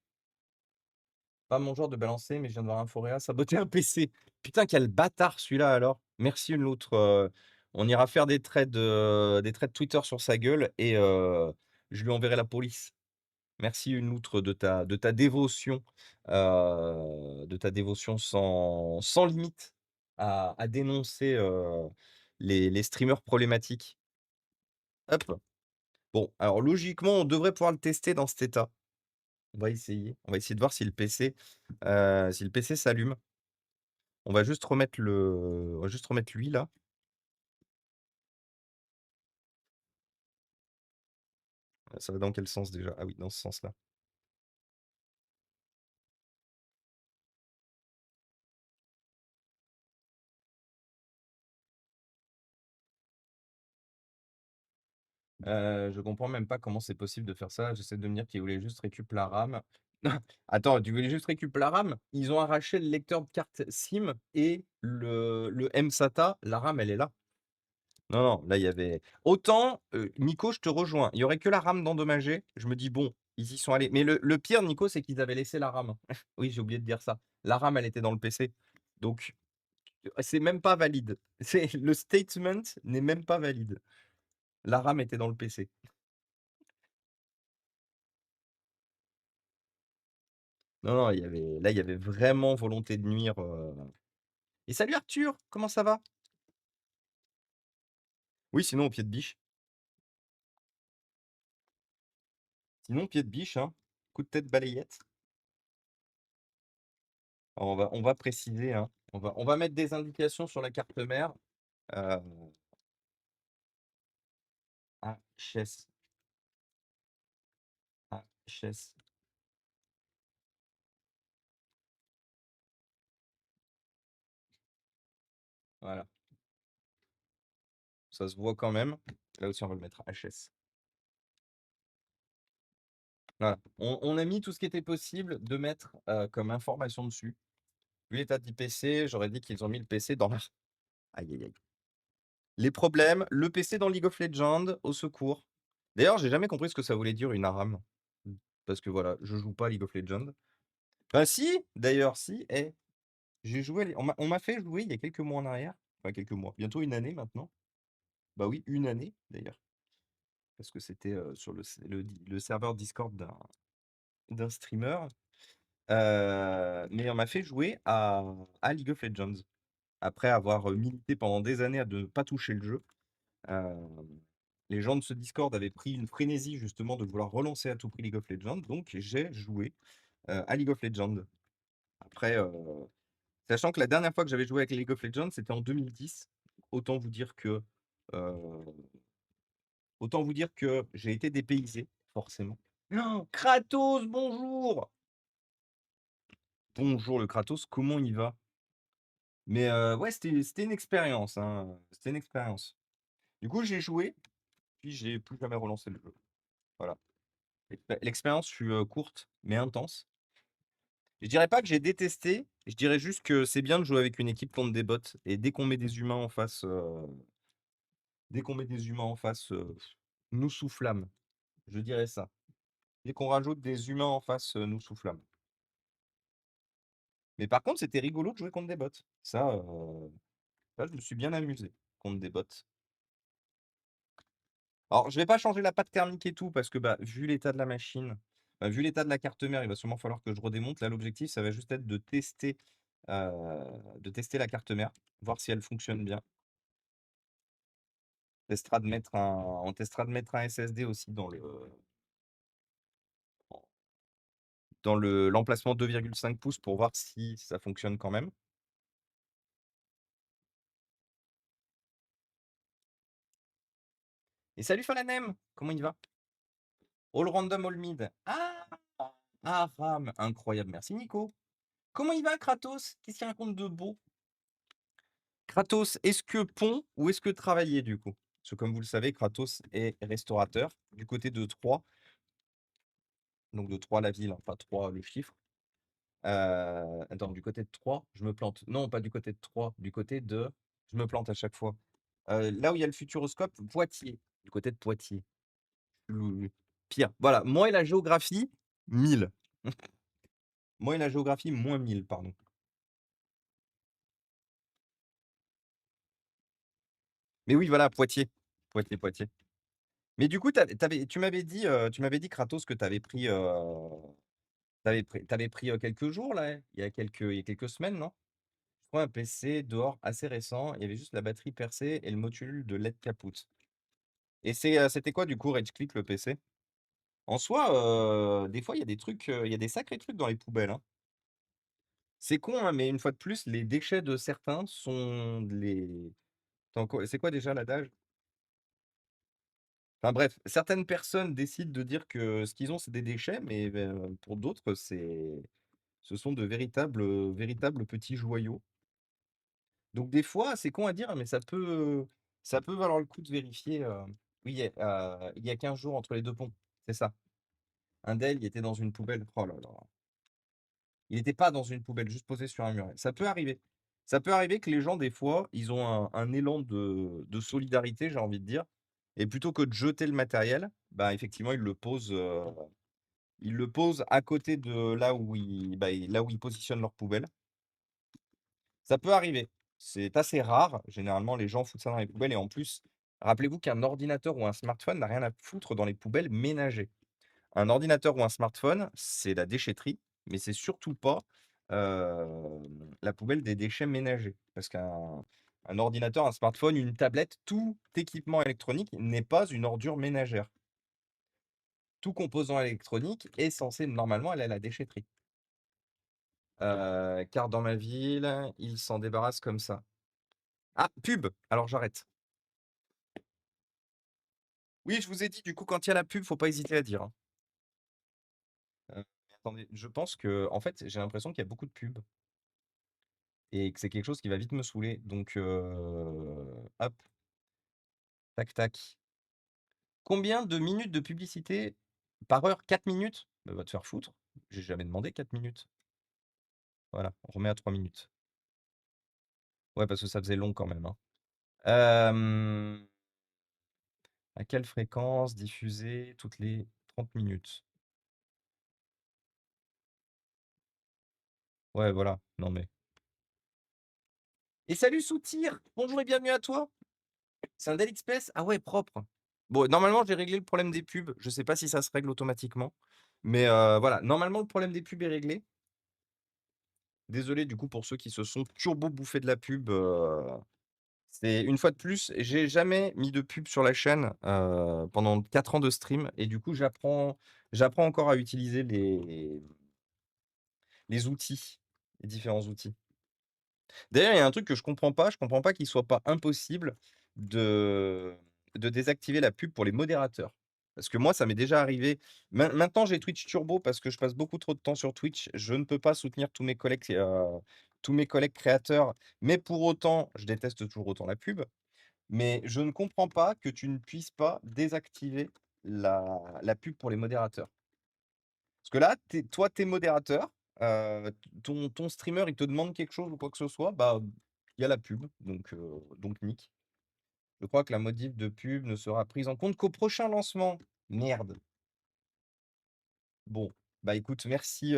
Pas mon genre de balancer, mais je viens de voir un Foréa saboter un PC. Putain, quel bâtard celui-là alors. Merci une loutre, on ira faire des trades Twitter sur sa gueule et je lui enverrai la police. Merci une loutre de ta dévotion sans limite à dénoncer, les streamers problématiques. Hop. Bon, alors logiquement, on devrait pouvoir le tester dans cet état. On va essayer. On va essayer de voir si le PC s'allume. On va juste remettre lui là. Ça va dans quel sens déjà? Ah oui, dans ce sens-là. Je comprends même pas comment c'est possible de faire ça. J'essaie de me dire qu'ils voulaient juste récup la RAM. Attends, tu voulais juste récup la RAM? Ils ont arraché le lecteur de carte SIM et le mSATA, la RAM, elle est là. Non, non, là, il y avait autant, Nico, je te rejoins. Il y aurait que la RAM d'endommager. Je me dis: «Bon, ils y sont allés». Mais le pire, Nico, c'est qu'ils avaient laissé la RAM. Oui, j'ai oublié de dire ça. La RAM, elle était dans le PC. Donc, c'est même pas valide. Le statement n'est même pas valide. La RAM était dans le PC. Non, non, il y avait vraiment volonté de nuire, et salut Arthur, comment ça va? Oui, sinon au pied de biche. Sinon pied de biche, hein. Coup de tête balayette. Alors, on va préciser, hein. On va mettre des indications sur la carte mère. Euh, HS. HS. Voilà. Ça se voit quand même. Là aussi, on va le mettre HS. Voilà. On a mis tout ce qui était possible de mettre comme information dessus. Vu l'état du PC, j'aurais dit qu'ils ont mis le PC dans la... Aïe, aïe, aïe. Les problèmes, le PC dans League of Legends, au secours. D'ailleurs, j'ai jamais compris ce que ça voulait dire une ARAM. Parce que voilà, je joue pas à League of Legends. Enfin, si, d'ailleurs, si. J'ai joué, on m'a fait jouer il y a quelques mois en arrière. Enfin, quelques mois. Bientôt une année maintenant. Bah oui, une année d'ailleurs. Parce que c'était sur le serveur Discord d'un streamer. Mais on m'a fait jouer à League of Legends. Après avoir milité pendant des années à ne pas toucher le jeu. Les gens de ce Discord avaient pris une frénésie justement de vouloir relancer à tout prix League of Legends. Donc j'ai joué à League of Legends. Après, sachant que la dernière fois que j'avais joué avec League of Legends, c'était en 2010. Autant vous dire que, euh, autant vous dire que j'ai été dépaysé, forcément. Non, Kratos, bonjour! Bonjour le Kratos, comment il va? Mais ouais, c'était une expérience, hein. C'était une expérience. Du coup, j'ai joué, puis j'ai plus jamais relancé le jeu. Voilà. L'expérience fut courte, mais intense. Je dirais pas que j'ai détesté, je dirais juste que c'est bien de jouer avec une équipe contre des bots. Et dès qu'on met des humains en face, nous soufflâmes. Je dirais ça. Dès qu'on rajoute des humains en face, nous soufflâmes. Mais par contre, c'était rigolo de jouer contre des bots. Ça, je me suis bien amusé contre des bots. Alors, je vais pas changer la pâte thermique et tout, parce que bah, vu l'état de la machine, vu l'état de la carte mère, il va sûrement falloir que je redémonte. Là, l'objectif, ça va juste être de tester la carte mère, voir si elle fonctionne bien. On testera de mettre un SSD aussi dans l'emplacement 2,5 pouces pour voir si ça fonctionne quand même. Et salut Falanem, comment il va? All random, all mid. Ah, Ram, incroyable, merci Nico. Comment il va Kratos? Qu'est-ce qu'il raconte de beau? Kratos, est-ce que pont ou est-ce que travailler du coup? Parce que comme vous le savez, Kratos est restaurateur du côté de Troyes. Donc de Troyes la ville, hein, pas Troyes le chiffre. Attends, du côté de Troyes, je me plante. Non, pas du côté de Troyes, du côté de... Je me plante à chaque fois. Là où il y a le futuroscope, Poitiers. Du côté de Poitiers. Pire. Voilà, moi et la géographie, 1000. Moi et la géographie, moins 1000, pardon. Mais oui, voilà, Poitiers. Poitiers, Poitiers. Mais du coup, tu m'avais dit, Kratos, que t'avais pris quelques jours, là, il y a quelques semaines, non? Je crois un PC dehors assez récent, il y avait juste la batterie percée et le module de LED kaput. Et c'était quoi, du coup, Rage Click, le PC? En soi, des fois, il y a des trucs, il y a des sacrés trucs dans les poubelles, hein. C'est con, hein, mais une fois de plus, les déchets de certains sont les... C'est quoi déjà l'adage? Enfin bref, certaines personnes décident de dire que ce qu'ils ont, c'est des déchets, mais pour d'autres, ce sont de véritables petits joyaux. Donc des fois, c'est con à dire, mais ça peut valoir le coup de vérifier. Oui, il y a 15 jours entre les deux ponts, c'est ça. Un d'elles, il était dans une poubelle. Oh là là. Il n'était pas dans une poubelle, juste posé sur un muret. Ça peut arriver. Ça peut arriver que les gens, des fois, ils ont un élan de solidarité, j'ai envie de dire. Et plutôt que de jeter le matériel, bah, effectivement, ils le posent à côté de là où ils positionnent leur poubelle. Ça peut arriver. C'est assez rare. Généralement, les gens foutent ça dans les poubelles. Et en plus, rappelez-vous qu'un ordinateur ou un smartphone n'a rien à foutre dans les poubelles ménagères. Un ordinateur ou un smartphone, c'est la déchetterie, mais c'est surtout pas la poubelle des déchets ménagers. Parce qu'un ordinateur, un smartphone, une tablette, tout équipement électronique n'est pas une ordure ménagère. tout composant électronique est censé normalement aller à la déchetterie. Car dans ma ville, ils s'en débarrassent comme ça. Ah, pub! Alors j'arrête. Oui, je vous ai dit, du coup, quand il y a la pub, faut pas hésiter à dire, hein. Mais attendez, je pense que, en fait, j'ai l'impression qu'il y a beaucoup de pubs et que c'est quelque chose qui va vite me saouler. Donc, hop, tac, tac. Combien de minutes de publicité par heure? 4 minutes? Bah, va te faire foutre. J'ai jamais demandé 4 minutes. Voilà, on remet à 3 minutes. Ouais, parce que ça faisait long quand même, hein. À quelle fréquence diffuser toutes les 30 minutes? Ouais, voilà, non mais. Et salut Soutir! Bonjour et bienvenue à toi! C'est un Dell Express? Ah ouais, propre. Bon, normalement, j'ai réglé le problème des pubs. Je sais pas si ça se règle automatiquement. Mais voilà, normalement, le problème des pubs est réglé. Désolé du coup pour ceux qui se sont turbo bouffés de la pub. C'est une fois de plus, j'ai jamais mis de pub sur la chaîne pendant 4 ans de stream. Et du coup, j'apprends encore à utiliser les outils, les différents outils. D'ailleurs, il y a un truc que je comprends pas qu'il soit pas impossible de désactiver la pub pour les modérateurs. Parce que moi, ça m'est déjà arrivé. Maintenant, j'ai Twitch Turbo parce que je passe beaucoup trop de temps sur Twitch. Je ne peux pas soutenir tous mes collègues créateurs, mais pour autant, je déteste toujours autant la pub. Mais je ne comprends pas que tu ne puisses pas désactiver la pub pour les modérateurs. Parce que là, toi, tu es modérateur, ton streamer, il te demande quelque chose ou quoi que ce soit, bah, il y a la pub, donc nique. Je crois que la modif de pub ne sera prise en compte qu'au prochain lancement. Merde. Bon, bah écoute, merci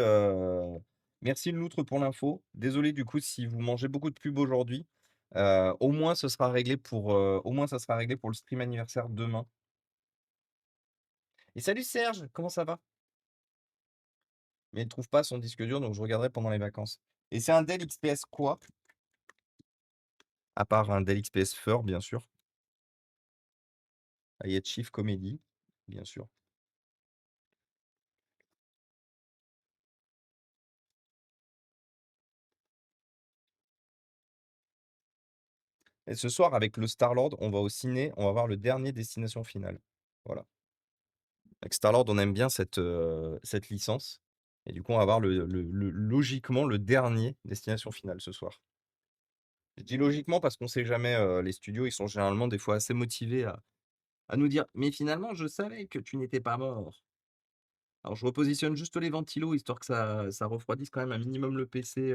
Loutre pour l'info. Désolé du coup si vous mangez beaucoup de pub aujourd'hui. Au moins au moins ça sera réglé pour le stream anniversaire demain. Et salut Serge, comment ça va? Mais il trouve pas son disque dur, donc je regarderai pendant les vacances. Et c'est un Dell XPS quoi? À part un Dell XPS Fur, bien sûr. Ah, il y a Chief Comedy, bien sûr. Et ce soir, avec le Star-Lord, on va au ciné, on va voir le dernier Destination Finale. Voilà. Avec Star-Lord, on aime bien cette licence. Et du coup, on va voir logiquement le dernier Destination Finale ce soir. Je dis logiquement parce qu'on sait jamais, les studios, ils sont généralement des fois assez motivés à nous dire: «Mais finalement, je savais que tu n'étais pas mort». Alors je repositionne juste les ventilos histoire que ça refroidisse quand même un minimum le PC.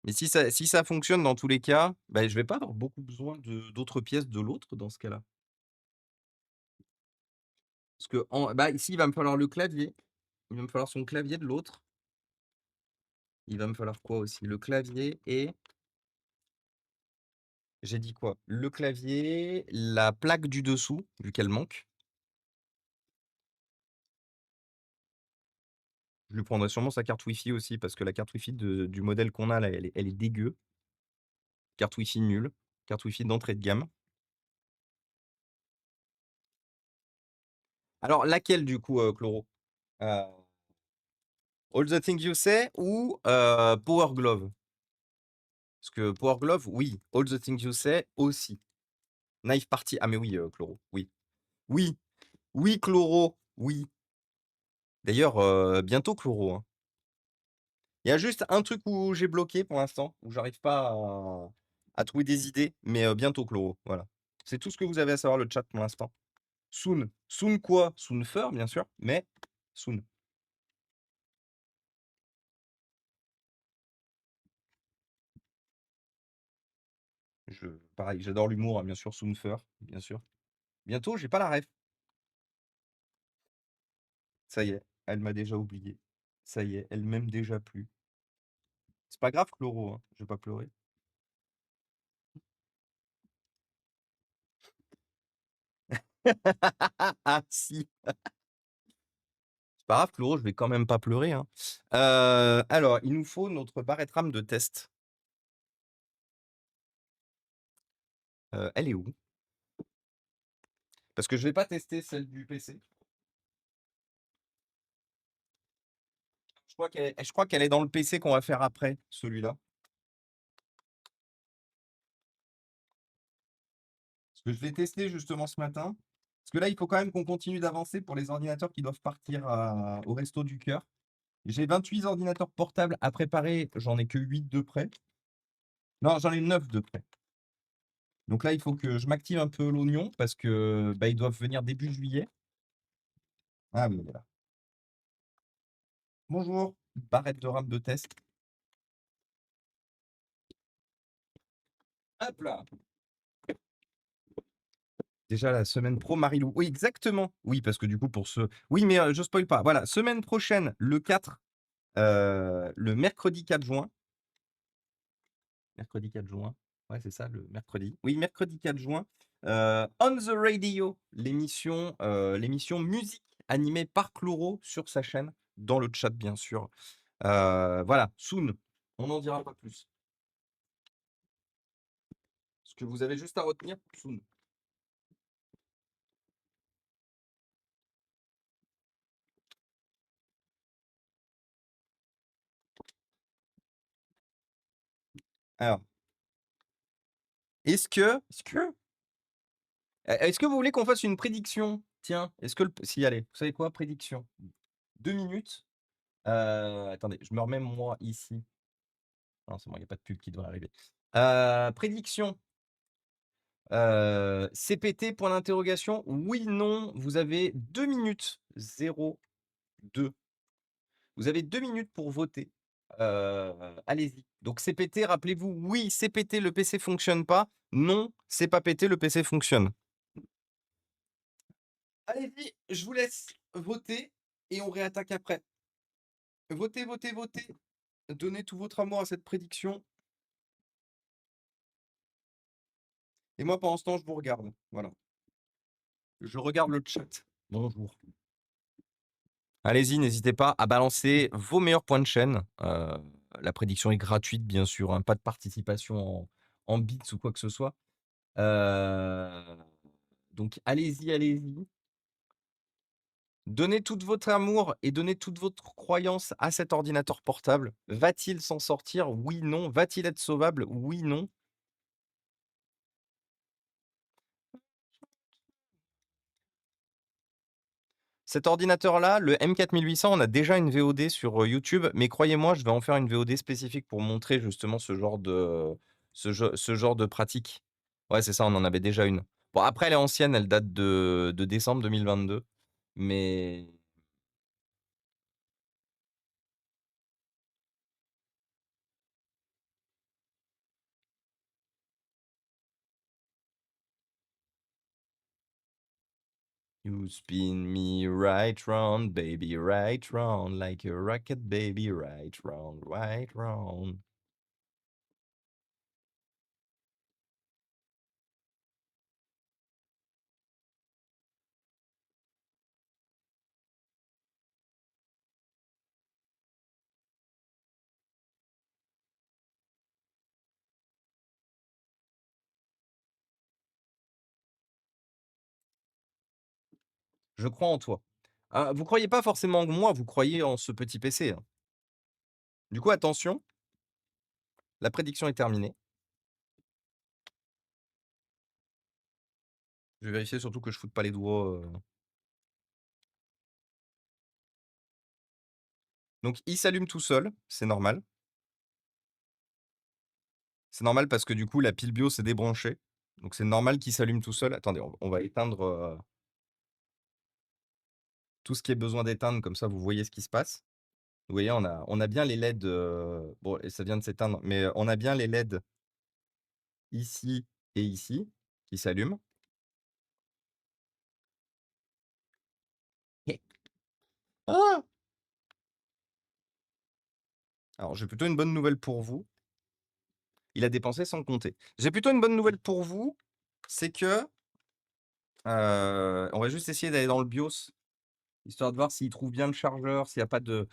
Mais si ça fonctionne dans tous les cas, bah, je vais pas avoir beaucoup besoin d'autres pièces de l'autre dans ce cas-là. Parce que bah, ici, il va me falloir le clavier, il va me falloir son clavier de l'autre. Il va me falloir quoi aussi? Le clavier et j'ai dit quoi? Le clavier, la plaque du dessous, vu qu'elle manque. Je lui prendrai sûrement sa carte Wi-Fi aussi parce que la carte Wi-Fi du modèle qu'on a là, elle est dégueu. Carte Wi-Fi nulle, carte Wi-Fi d'entrée de gamme. Alors laquelle du coup, Chloro? Heu, All the Things You Say ou Power Glove? Parce que Power Glove, oui. All the Things You Say aussi. Knife Party, ah mais oui, Chloro, oui. Oui, oui Chloro, oui. D'ailleurs, bientôt Chloro, hein. Il y a juste un truc où j'ai bloqué pour l'instant, où j'arrive pas à trouver des idées, mais bientôt Chloro, voilà. C'est tout ce que vous avez à savoir le chat pour l'instant. Soon. Soon quoi? Soon Fur, bien sûr, mais soon. Pareil, j'adore l'humour, hein, bien sûr, Soon Fur, bien sûr. Bientôt, j'ai pas la ref. Ça y est, elle m'a déjà oublié. Ça y est, elle m'aime déjà plus. C'est pas grave, Chloro, hein, je vais pas pleurer. Ah si! C'est pas grave, Chloro, je vais quand même pas pleurer, hein. Alors, il nous faut notre barrette RAM de test. Elle est où? Parce que je vais pas tester celle du PC. Je crois qu'elle est dans le PC qu'on va faire après, celui-là. Parce que je l'ai testé justement ce matin. Parce que là, il faut quand même qu'on continue d'avancer pour les ordinateurs qui doivent partir au Resto du Cœur. J'ai 28 ordinateurs portables à préparer, j'en ai que 8 de près. Non, j'en ai 9 de près. Donc là, il faut que je m'active un peu l'oignon parce que ils doivent venir début juillet. Ah oui, il est là. Bonjour, barrette de RAM de test. Hop là. Déjà la semaine pro, Marilou. Oui, exactement. Oui, parce que du coup, pour ce. Oui, mais je spoil pas. Voilà, semaine prochaine, le 4, le mercredi 4 juin. Mercredi 4 juin. Ouais, c'est ça, le mercredi. Oui, mercredi 4 juin. On the Radio, l'émission musique animée par Chloro sur sa chaîne, dans le chat, bien sûr. Voilà, soon. On n'en dira pas plus. Ce que vous avez juste à retenir, soon. Alors, est-ce que vous voulez qu'on fasse une prédiction? Tiens, est-ce que si, allez, vous savez quoi? Prédiction. 2 minutes. Attendez, je me remets moi ici. Non, c'est bon, il n'y a pas de pub qui doit arriver. Prédiction. CPT, point d'interrogation. Oui, non. Vous avez 2 minutes. 0, 2. Vous avez 2 minutes pour voter. Allez-y. Donc CPT, rappelez-vous, oui, CPT, le PC fonctionne pas. Non, c'est pas pété, le PC fonctionne. Allez-y, je vous laisse voter et on réattaque après. Votez, votez, votez. Donnez tout votre amour à cette prédiction. Et moi, pendant ce temps, je vous regarde. Voilà. Je regarde le chat. Bonjour. Allez-y, n'hésitez pas à balancer vos meilleurs points de chaîne. La prédiction est gratuite, bien sûr, hein, pas de participation en bits ou quoi que ce soit. Donc allez-y, allez-y. Donnez tout votre amour et donnez toute votre croyance à cet ordinateur portable. Va-t-il s'en sortir? Oui, non. Va-t-il être sauvable? Oui, non. Cet ordinateur-là, le M4800, on a déjà une VOD sur YouTube, mais croyez-moi, je vais en faire une VOD spécifique pour montrer justement ce genre de pratique. Ouais, c'est ça, on en avait déjà une. Bon, après, elle est ancienne, elle date de décembre 2022, mais you spin me right round, baby, right round, like a rocket, baby, right round, right round. Je crois en toi. Ah, vous croyez pas forcément en moi, vous croyez en ce petit PC, hein. Du coup, attention, la prédiction est terminée. Je vais vérifier surtout que je foute pas les doigts. Donc il s'allume tout seul, c'est normal. C'est normal parce que du coup la pile bio s'est débranchée. Donc c'est normal qu'il s'allume tout seul. Attendez, on va éteindre tout ce qui est besoin d'éteindre, comme ça vous voyez ce qui se passe. Vous voyez, on a bien les LED. Bon, et ça vient de s'éteindre, mais on a bien les LED ici et ici qui s'allument. Ah, alors j'ai plutôt une bonne nouvelle pour vous. Il a dépensé sans compter. J'ai plutôt une bonne nouvelle pour vous, c'est que on va juste essayer d'aller dans le BIOS, histoire de voir s'il trouve bien le chargeur, s'il y a pas de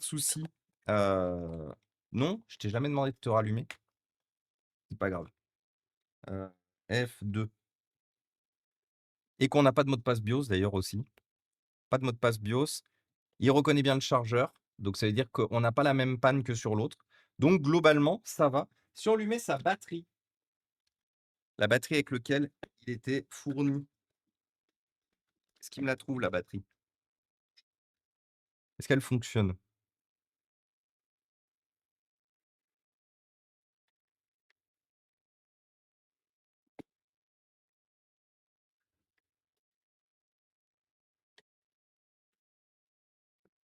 souci. Non, je t'ai jamais demandé de te rallumer. C'est pas grave. F2. et qu'on n'a pas de mot de passe BIOS d'ailleurs aussi. Pas de mot de passe BIOS. Il reconnaît bien le chargeur, donc ça veut dire qu'on n'a pas la même panne que sur l'autre. Donc globalement, ça va. Si on lui met sa batterie, la batterie avec lequel il était fourni, est-ce qu'il me la trouve la batterie? Est-ce qu'elle fonctionne?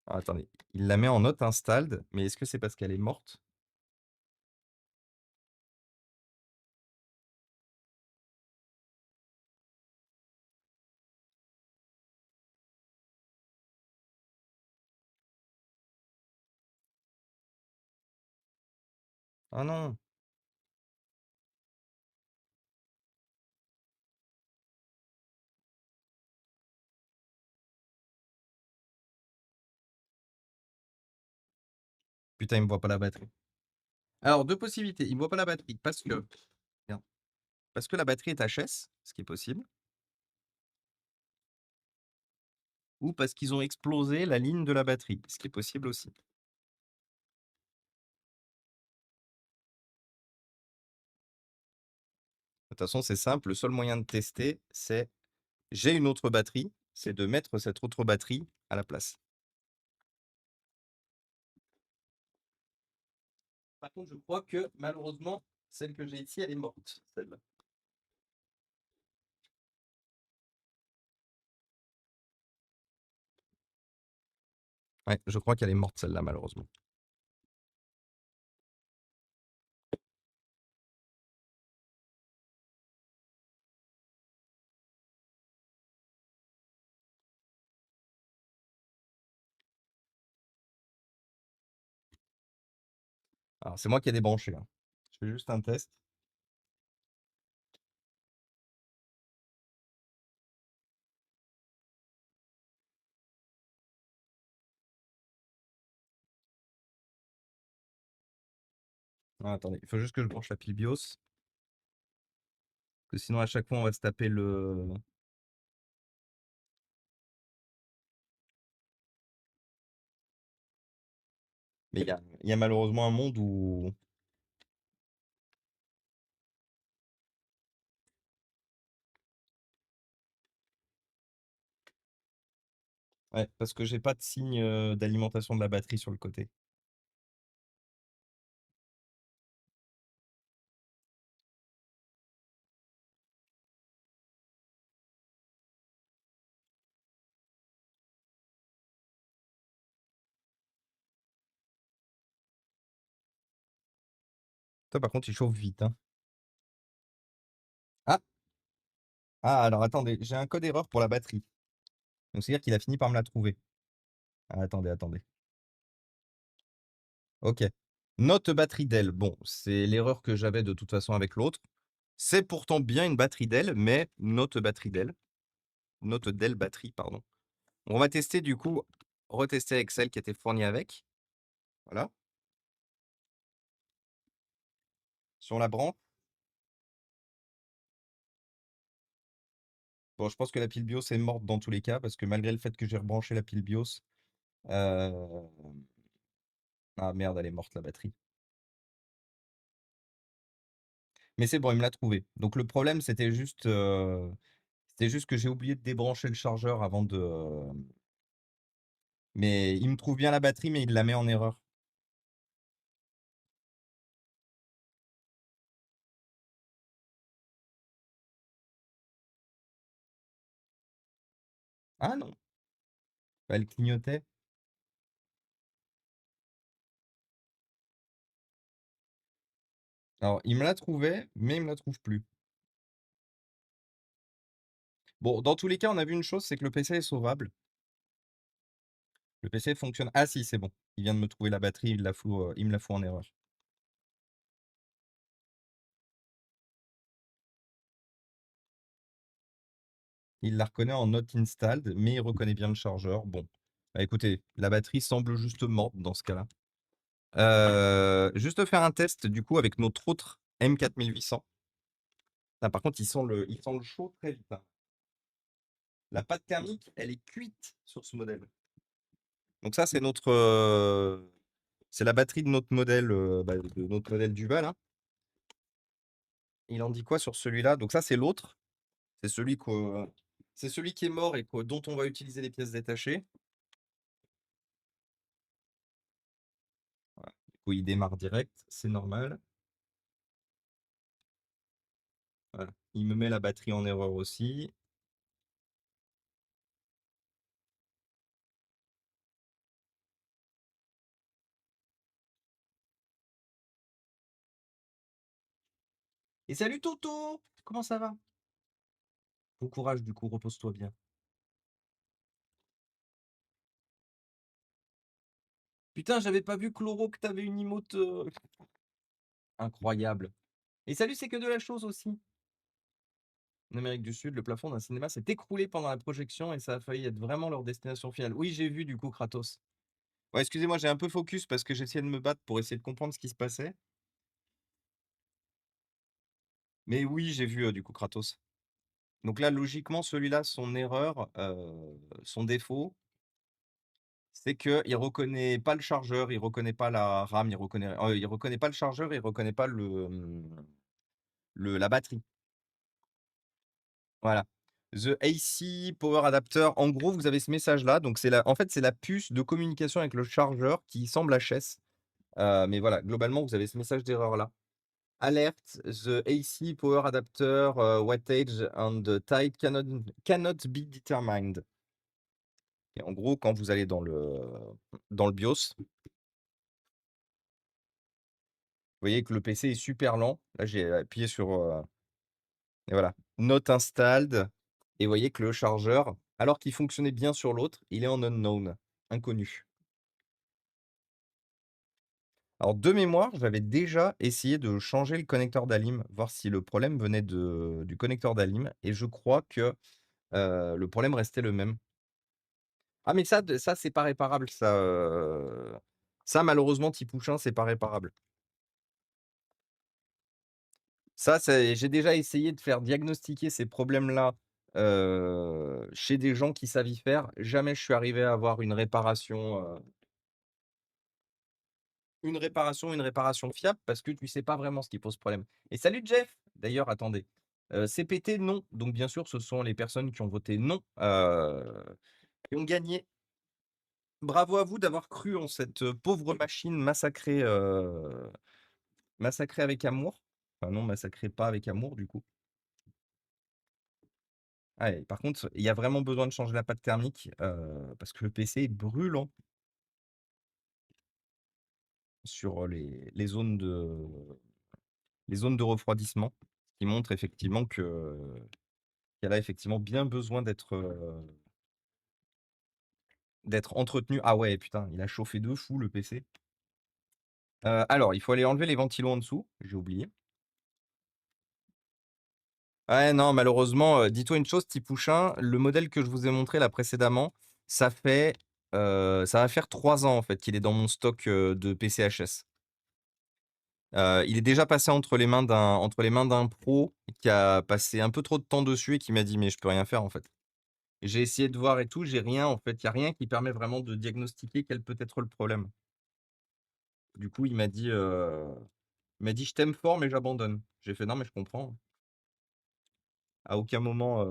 Ah, attendez, il la met en not installed, mais est-ce que c'est parce qu'elle est morte? Ah non! Putain, il me voit pas la batterie. Alors 2 possibilités, il me voit pas la batterie parce que merde, parce que la batterie est HS, ce qui est possible, ou parce qu'ils ont explosé la ligne de la batterie, ce qui est possible aussi. De toute façon, c'est simple, le seul moyen de tester, c'est j'ai une autre batterie, c'est de mettre cette autre batterie à la place. Par contre, je crois que malheureusement, celle que j'ai ici, elle est morte, celle-là. Ouais, je crois qu'elle est morte celle-là, malheureusement. Alors, c'est moi qui ai débranché, hein. Je fais juste un test. Ah, attendez, il faut juste que je branche la pile BIOS. Parce que sinon, à chaque fois, on va se taper le. Mais il y a malheureusement un monde où. Ouais, parce que j'ai pas de signe d'alimentation de la batterie sur le côté. Toi, par contre, il chauffe vite, hein. Ah! Ah, alors attendez, j'ai un code erreur pour la batterie. Donc, c'est-à-dire qu'il a fini par me la trouver. Ah, attendez, attendez. Ok. Note batterie Dell. Bon, c'est l'erreur que j'avais de toute façon avec l'autre. C'est pourtant bien une batterie Dell, mais note batterie Dell. Note Dell batterie, pardon. On va tester du coup, retester avec celle qui était fournie avec. Voilà. Sur la branche. Bon, je pense que la pile BIOS est morte dans tous les cas, parce que malgré le fait que j'ai rebranché la pile BIOS. euh, Ah merde, elle est morte la batterie. Mais c'est bon, il me l'a trouvé. Donc le problème, c'était juste que j'ai oublié de débrancher le chargeur avant de. Mais il me trouve bien la batterie, mais il la met en erreur. Ah non, bah, elle clignotait. Alors, il me la trouvait, mais il me la trouve plus. Bon, dans tous les cas, on a vu une chose, c'est que le PC est sauvable. Le PC fonctionne. Ah si, c'est bon. Il vient de me trouver la batterie, il me la fout en erreur. Il la reconnaît en not installed, mais il reconnaît bien le chargeur. Bon, bah, écoutez, la batterie semble juste morte dans ce cas-là. Juste faire un test du coup avec notre autre M4800. Ah, par contre, il sent le chaud très vite, hein. La pâte thermique, elle est cuite sur ce modèle. Donc ça, c'est notre, c'est la batterie de notre modèle, de notre modèle Duval, là. Il en dit quoi sur celui-là? Donc ça, c'est l'autre. C'est c'est celui qui est mort et dont on va utiliser les pièces détachées. Voilà. Du coup, il démarre direct, c'est normal. Voilà. Il me met la batterie en erreur aussi. Et salut Toto! Comment ça va? Bon courage du coup, repose-toi bien. Putain, j'avais pas vu Chloro que t'avais une emote incroyable. Et salut, c'est que de la chose aussi. En Amérique du Sud, le plafond d'un cinéma s'est écroulé pendant la projection et ça a failli être vraiment leur destination finale. Oui, j'ai vu du coup Kratos. Ouais, excusez-moi, j'ai un peu focus parce que j'essayais de me battre pour essayer de comprendre ce qui se passait. Mais oui, j'ai vu du coup Kratos. Donc là, logiquement, celui-là, son erreur, son défaut, c'est qu'il reconnaît pas le chargeur, il reconnaît pas la RAM, il reconnaît pas le chargeur, il reconnaît pas la batterie. Voilà. The AC Power Adapter. En gros, vous avez ce message-là. Donc, en fait, c'est la puce de communication avec le chargeur qui semble HS. Mais voilà, globalement, vous avez ce message d'erreur-là. Alert, the AC Power Adapter wattage and the type cannot be determined. Et en gros, quand vous allez dans le BIOS, vous voyez que le PC est super lent. Là, j'ai appuyé sur et voilà, not installed. Et vous voyez que le chargeur, alors qu'il fonctionnait bien sur l'autre, il est en unknown, inconnu. Alors, de mémoire, j'avais déjà essayé de changer le connecteur d'Alim, voir si le problème venait du connecteur d'Alim, et je crois que le problème restait le même. Ah, mais ça c'est pas réparable, ça. Ça, malheureusement, Tipouchin, c'est pas réparable. Ça, j'ai déjà essayé de faire diagnostiquer ces problèmes-là chez des gens qui savent y faire. Jamais je suis arrivé à avoir une réparation fiable parce que tu sais pas vraiment ce qui pose problème. Et salut Jeff! D'ailleurs, attendez, CPT non, donc bien sûr, ce sont les personnes qui ont voté non, qui ont gagné. Bravo à vous d'avoir cru en cette, pauvre machine massacrée avec amour. Enfin non, massacrée pas avec amour du coup. Ah et par contre, il y a vraiment besoin de changer la pâte thermique, parce que le PC est brûlant sur, les zones de refroidissement, qui montre effectivement qu'elle a effectivement bien besoin d'être entretenue. Ah ouais, putain, il a chauffé de fou le PC. Alors, il faut aller enlever les ventilos en dessous, j'ai oublié. Ouais, non, malheureusement, dis-toi une chose, petit pouchin, le modèle que je vous ai montré là précédemment, ça va faire 3 ans en fait qu'il est dans mon stock, de PCHS. Il est déjà passé entre les mains d'un pro qui a passé un peu trop de temps dessus et qui m'a dit: «Mais je peux rien faire en fait». Et j'ai essayé de voir et tout, j'ai rien en fait, il y a rien qui permet vraiment de diagnostiquer quel peut être le problème. Du coup, il m'a dit: «Je t'aime fort mais j'abandonne». J'ai fait: «Non mais je comprends». À aucun moment,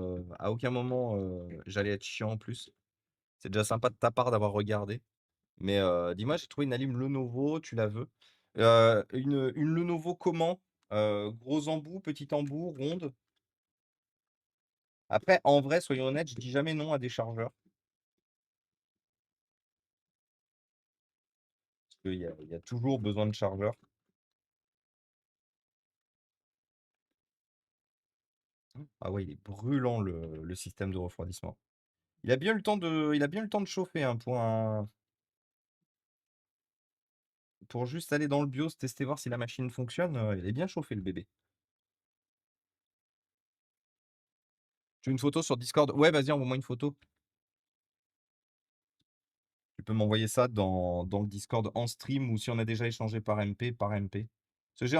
j'allais être chiant en plus. C'est déjà sympa de ta part d'avoir regardé. Mais, dis-moi, j'ai trouvé une Alim Lenovo, tu la veux? Une Lenovo comment? Gros embout, petit embout, ronde? Après, en vrai, soyons honnêtes, je dis jamais non à des chargeurs. Parce qu'il y a toujours besoin de chargeurs. Ah ouais, il est brûlant le système de refroidissement. Il a bien eu le temps de chauffer, hein, pour juste aller dans le BIOS, tester voir si la machine fonctionne, il est bien chauffé le bébé. Tu veux une photo sur Discord? Ouais, vas-y, envoie-moi une photo. Tu peux m'envoyer ça dans le Discord en stream ou si on a déjà échangé par MP, par MP. Parce que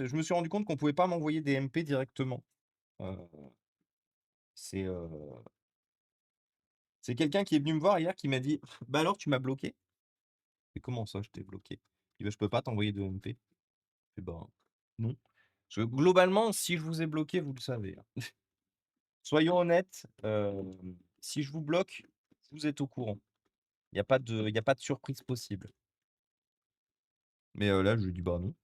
je me suis rendu compte qu'on pouvait pas m'envoyer des MP directement. Heu, c'est, C'est quelqu'un qui est venu me voir hier qui m'a dit: «Bah alors tu m'as bloqué?» «Mais comment ça je t'ai bloqué?» Il dit: «Bah je peux pas t'envoyer de MP». Je fais: «Ben non». Parce que globalement, si je vous ai bloqué, vous le savez, hein. Soyons honnêtes, si je vous bloque, vous êtes au courant. Il y a pas de surprise possible. Mais, là, je lui ai dit: «Bah non».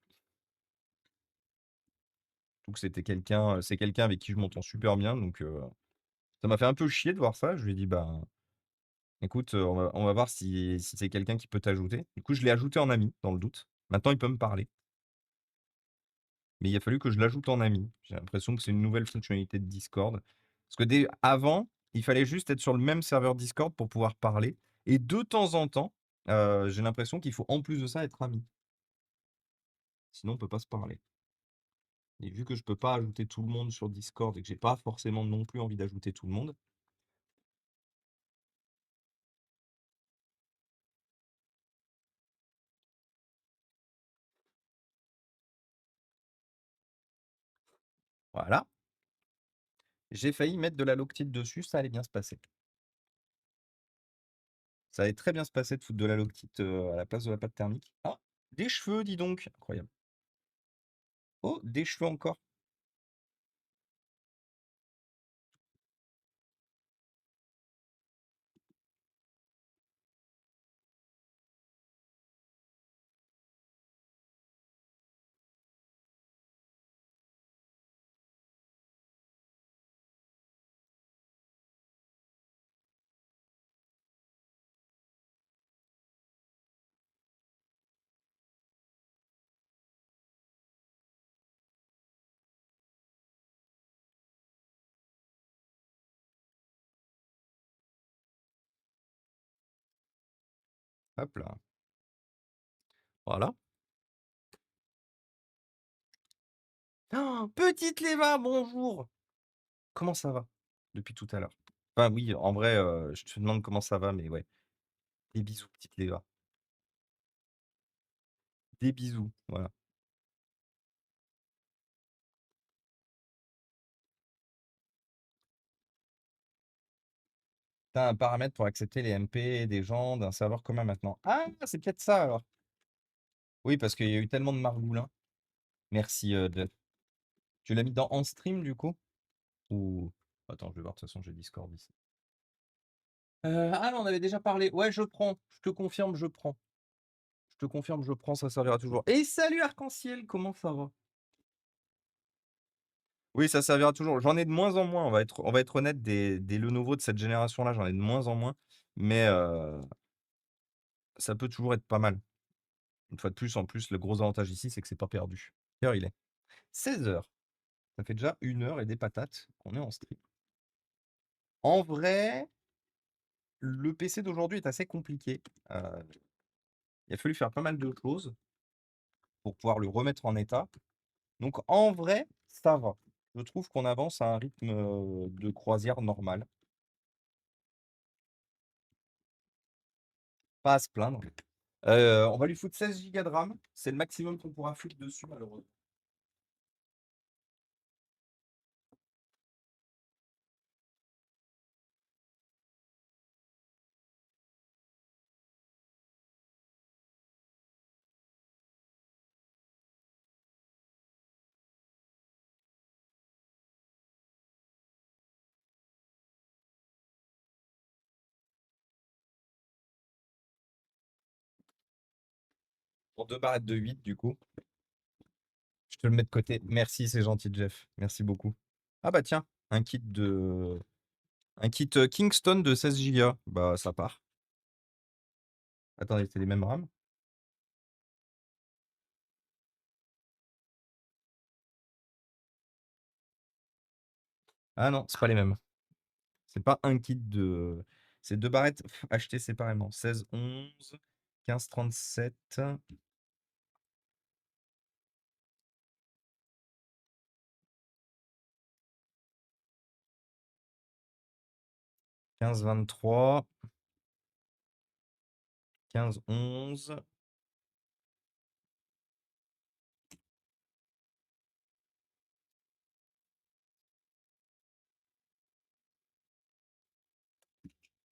Donc c'est quelqu'un avec qui je m'entends super bien, donc, ça m'a fait un peu chier de voir ça. Je lui ai dit: «Bah, écoute, on va voir si c'est quelqu'un qui peut t'ajouter». Du coup, je l'ai ajouté en ami, dans le doute. Maintenant, il peut me parler, mais il a fallu que je l'ajoute en ami. J'ai l'impression que c'est une nouvelle fonctionnalité de Discord. Parce que avant, il fallait juste être sur le même serveur Discord pour pouvoir parler et de temps en temps, j'ai l'impression qu'il faut en plus de ça être ami. Sinon on peut pas se parler et vu que je peux pas ajouter tout le monde sur Discord et que j'ai pas forcément non plus envie d'ajouter tout le monde, voilà, j'ai failli mettre de la Loctite dessus, ça allait bien se passer. Ça allait très bien se passer de foutre de la Loctite, à la place de la pâte thermique. Ah! Des cheveux, dis donc! Incroyable. Oh, des cheveux encore. Hop là. Voilà. Oh, petite Léva, bonjour! Comment ça va? Depuis tout à l'heure. Enfin oui, en vrai, je te demande comment ça va, mais ouais. Des bisous, petite Léva. Des bisous, voilà. Tu as un paramètre pour accepter les MP des gens d'un serveur commun maintenant. Ah! C'est peut-être ça alors. Oui, parce qu'il y a eu tellement de margoulins. Merci, Jeff. Tu l'as mis dans en stream du coup? Ou attends, je vais voir, de toute façon j'ai Discord ici. Ah, on avait déjà parlé. Ouais, je prends. Je te confirme, je prends. Je te confirme, je prends, ça servira toujours. Et salut Arc-en-Ciel, comment ça va? Oui, ça servira toujours. J'en ai de moins en moins, on va être honnête, des Lenovo de cette génération-là, j'en ai de moins en moins, mais ça peut toujours être pas mal. Une fois de plus, en plus, le gros avantage ici, c'est que c'est pas perdu. Quelle heure il est? 16 heures. Ça fait déjà 1 heure et des patates qu'on est en stream. En vrai, le PC d'aujourd'hui est assez compliqué. Il a fallu faire pas mal de choses pour pouvoir le remettre en état. Donc en vrai, ça va. Je trouve qu'on avance à un rythme, de croisière normal. Pas à se plaindre. On va lui foutre 16 gigas de RAM. C'est le maximum qu'on pourra foutre dessus malheureusement. Pour 2 barrettes de 8 du coup. Je te le mets de côté. Merci, c'est gentil Jeff. Merci beaucoup. Ah bah tiens, un kit Kingston de 16 gigas. Bah ça part. Attendez, c'est les mêmes RAM? Ah non, c'est pas les mêmes. C'est pas un kit de c'est 2 barrettes achetées séparément. 16-11, 15-37, 15-23, 15-11.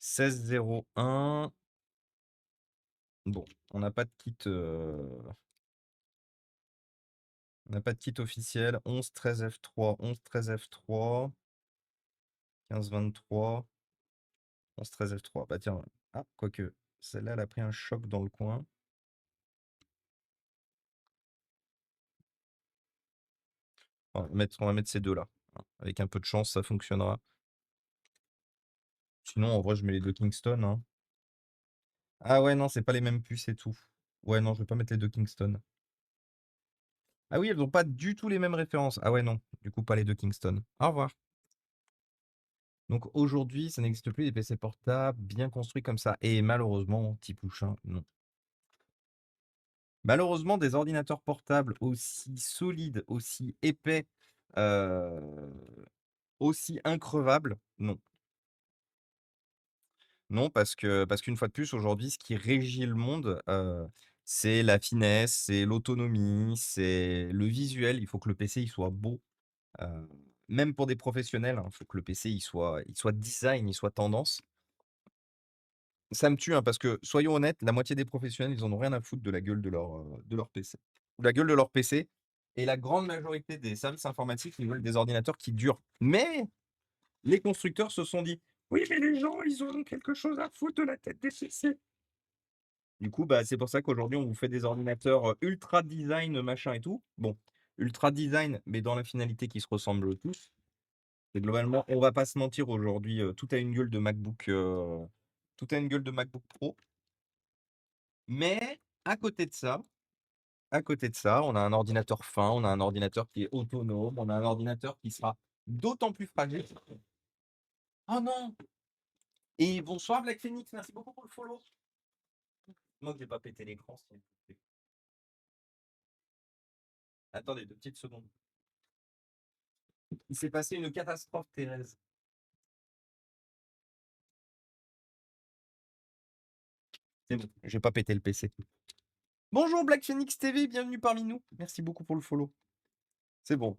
1601. Bon, on n'a pas de kit, on n'a pas de kit officiel. 11 13 F3, 11 13 F3, 15 23, 11 13 F3. Bah tiens, ah, quoique, celle-là, elle a pris un choc dans le coin. On va mettre ces deux-là, hein. Avec un peu de chance, ça fonctionnera. Sinon, en vrai, je mets les deux Kingston, hein. Ah ouais, non, c'est pas les mêmes puces et tout. Ouais, non, je vais pas mettre les deux Kingston. Ah oui, elles ont pas du tout les mêmes références. Ah ouais, non, du coup, pas les deux Kingston. Au revoir. Donc aujourd'hui, ça n'existe plus des PC portables bien construits comme ça. Et malheureusement, petit pouchin, non. Malheureusement, des ordinateurs portables aussi solides, aussi épais, euh, aussi increvables, non. Non, parce qu'une fois de plus, aujourd'hui, ce qui régit le monde, c'est la finesse, c'est l'autonomie, c'est le visuel. Il faut que le PC il soit beau. Heu, Même pour des professionnels, il faut que le PC il soit design, il soit tendance. Ça me tue, hein, parce que soyons honnêtes, la moitié des professionnels, ils en ont rien à foutre de leur PC. La gueule de leur PC et la grande majorité des services informatiques, ils veulent des ordinateurs qui durent. Mais les constructeurs se sont dit: «Oui, mais les gens, ils ont quelque chose à foutre de la tête des PC». Du coup, bah, c'est pour ça qu'aujourd'hui, on vous fait des ordinateurs, ultra design, machin et tout. Bon, ultra design, mais dans la finalité qui se ressemblent tous. Et globalement, on va pas se mentir aujourd'hui, tout a une gueule de MacBook, tout a une gueule de MacBook Pro. Mais à côté de ça, on a un ordinateur fin, on a un ordinateur qui est autonome, on a un ordinateur qui sera d'autant plus fragile. Oh non! Et bonsoir Black Phoenix, merci beaucoup pour le follow. Moi que j'ai pas pété l'écran, s'il vous plaît. Attendez 2 petites secondes. Il s'est passé une catastrophe, Thérèse. C'est bon, j'ai pas pété le PC. Bonjour Black Phoenix TV, bienvenue parmi nous. Merci beaucoup pour le follow. C'est bon,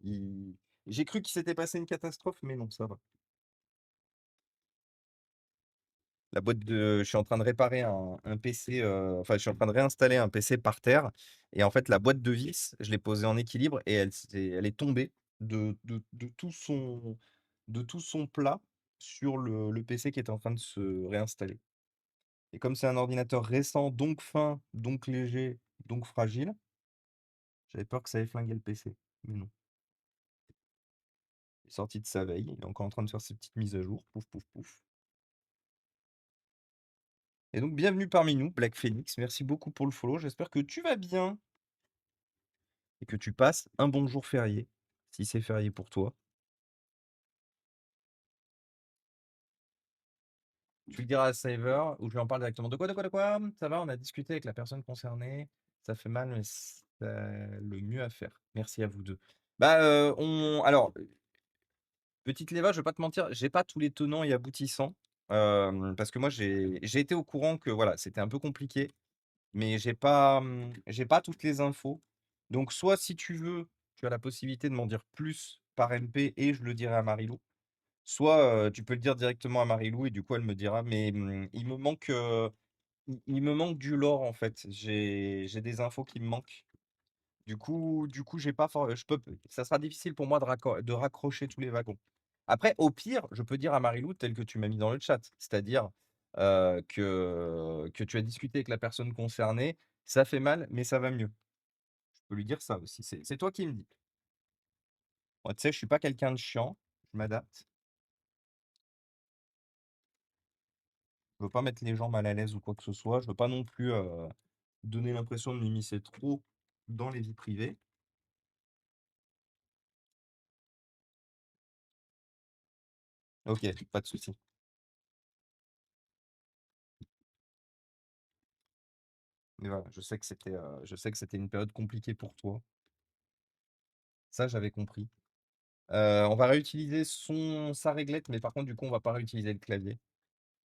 j'ai cru qu'il s'était passé une catastrophe, mais non, ça va. Je suis en train de réparer un PC, enfin, je suis en train de réinstaller un PC par terre et en fait, la boîte de vis, je l'ai posée en équilibre et elle est tombée de tout son plat sur le PC qui était en train de se réinstaller. Et comme c'est un ordinateur récent, donc fin, donc léger, donc fragile, j'avais peur que ça ait flingué le PC, mais non. Il est sorti de sa veille, il est encore en train de faire ses petites mises à jour, pouf, pouf, pouf. Et donc, bienvenue parmi nous, Black Phoenix. Merci beaucoup pour le follow. J'espère que tu vas bien et que tu passes un bon jour férié, si c'est férié pour toi. Tu le diras à Saver ou je lui en parle directement. De quoi, de quoi, de quoi? Ça va, on a discuté avec la personne concernée. Ça fait mal, mais c'est le mieux à faire. Merci à vous deux. Bah, alors, petite Léva, je vais pas te mentir, j'ai pas tous les tenants et aboutissants. Parce que moi, j'ai été au courant que voilà, c'était un peu compliqué. Mais j'ai pas toutes les infos. Donc soit si tu veux, tu as la possibilité de m'en dire plus par MP et je le dirai à Marilou. Soit, tu peux le dire directement à Marilou et du coup elle me dira. Mais, il me manque du lore en fait. J'ai des infos qui me manquent. Du coup, j'ai pas for je peux ça sera difficile pour moi de raccrocher tous les wagons. Après, au pire, je peux dire à Marilou tel que tu m'as mis dans le chat, c'est-à-dire, que tu as discuté avec la personne concernée, ça fait mal, mais ça va mieux. Je peux lui dire ça aussi, c'est toi qui me dis. Moi, tu sais, je suis pas quelqu'un de chiant, je m'adapte. Je veux pas mettre les gens mal à l'aise ou quoi que ce soit. Je veux pas non plus, donner l'impression de m'immiscer trop dans les vies privées. OK, pas de souci. Mais voilà, je sais que c'était une période compliquée pour toi. Ça, j'avais compris. On va réutiliser sa réglette, mais par contre, du coup, on va pas réutiliser le clavier.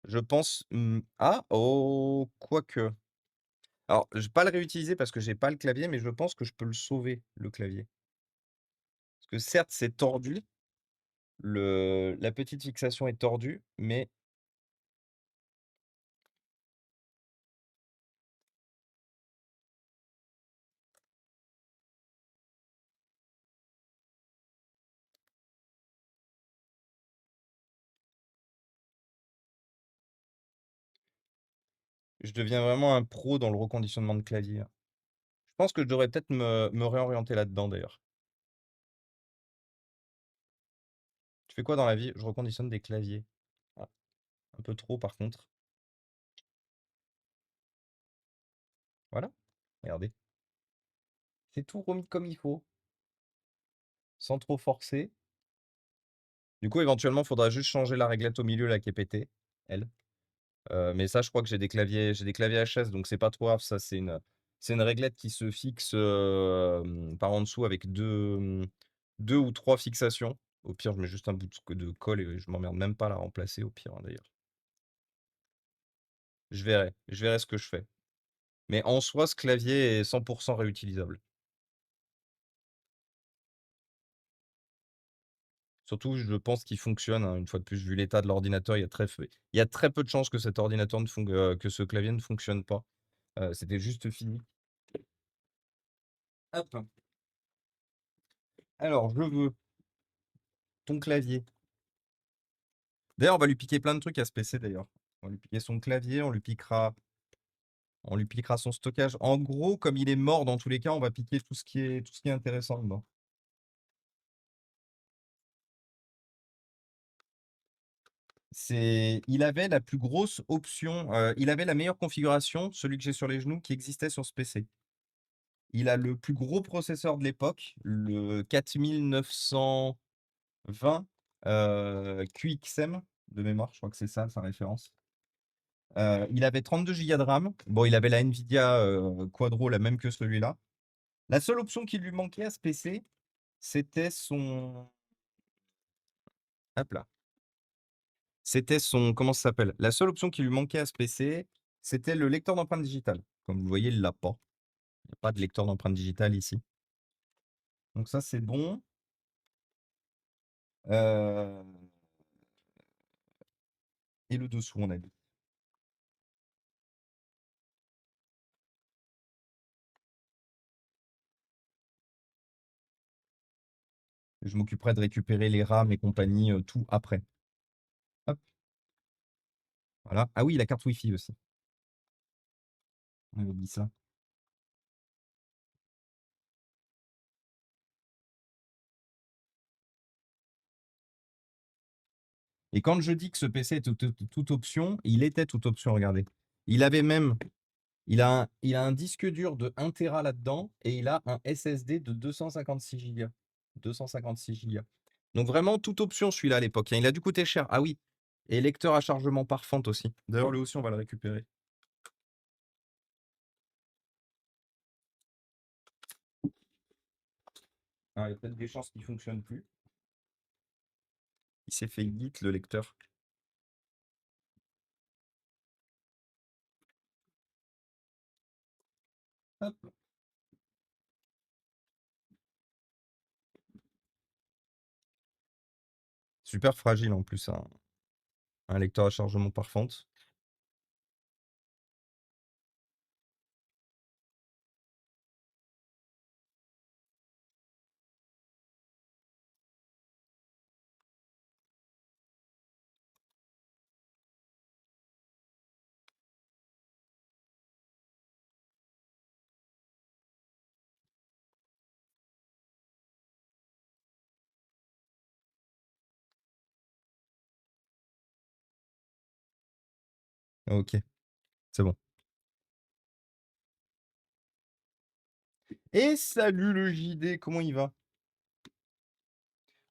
Je pense, ah! Oh! Quoique. Alors, je vais pas le réutiliser parce que j'ai pas le clavier, mais je pense que je peux le sauver, le clavier. Parce que certes, c'est tordu, la petite fixation est tordue, mais Je deviens vraiment un pro dans le reconditionnement de clavier, hein. Je pense que je devrais peut-être me réorienter là-dedans d'ailleurs. Tu fais quoi dans la vie? Je reconditionne des claviers. Ah, un peu trop par contre. Voilà, regardez. C'est tout remis comme il faut, sans trop forcer. Du coup, éventuellement, il faudra juste changer la réglette au milieu là qui est pétée, elle. Mais ça, je crois que j'ai des claviers HS, donc c'est pas trop grave. Ça, c'est une réglette qui se fixe par en dessous avec deux ou trois fixations. Au pire, je mets juste un bout de colle et je m'emmerde même pas à la remplacer, au pire, hein, d'ailleurs. Je verrai ce que je fais. Mais en soi, ce clavier est 100% réutilisable. Surtout, je pense qu'il fonctionne, hein, une fois de plus, vu l'état de l'ordinateur, il y a très peu de chances que cet ordinateur que ce clavier ne fonctionne pas. C'était juste fini. Hop. Alors, je veux ton clavier. D'ailleurs, on va lui piquer plein de trucs à ce PC d'ailleurs. On va lui piquer son clavier, on lui piquera son stockage. En gros, comme il est mort dans tous les cas, on va piquer tout ce qui est intéressant dedans. Il avait la plus grosse option, il avait la meilleure configuration, celui que j'ai sur les genoux, qui existait sur ce PC. Il a le plus gros processeur de l'époque, le 4920 QXM de mémoire, je crois que c'est ça sa référence. Il avait 32 Go de RAM. Bon, il avait la Nvidia Quadro, la même que celui-là. La seule option qui lui manquait à ce PC, c'était son. Hop là. C'était son. Comment ça s'appelle? La seule option qui lui manquait à ce PC, c'était le lecteur d'empreintes digitales. Comme vous voyez, il l'a pas. Il n'y a pas de lecteur d'empreintes digitales ici. Donc ça, c'est bon. Euh, Et le dessous, on a dit. Je m'occuperai de récupérer les RAM et compagnie, tout après. Hop, voilà. Ah oui, la carte Wi-Fi aussi. On avait dit ça. Et quand je dis que ce PC est toute option, il était toute option, regardez. Il avait même, il a un disque dur de 1 Tera là-dedans et il a un SSD de 256 Go. 256 Go. Donc vraiment toute option celui-là à l'époque, hein. Il a dû coûter cher. Ah oui. Et lecteur à chargement par fente aussi. D'ailleurs, lui aussi, on va le récupérer. Ah, il y a peut-être des chances qu'il ne fonctionne plus. Il s'est fait git le lecteur. Hop. Super fragile en plus, un lecteur à chargement par fente. Ok, c'est bon. Et salut le JD, comment il va?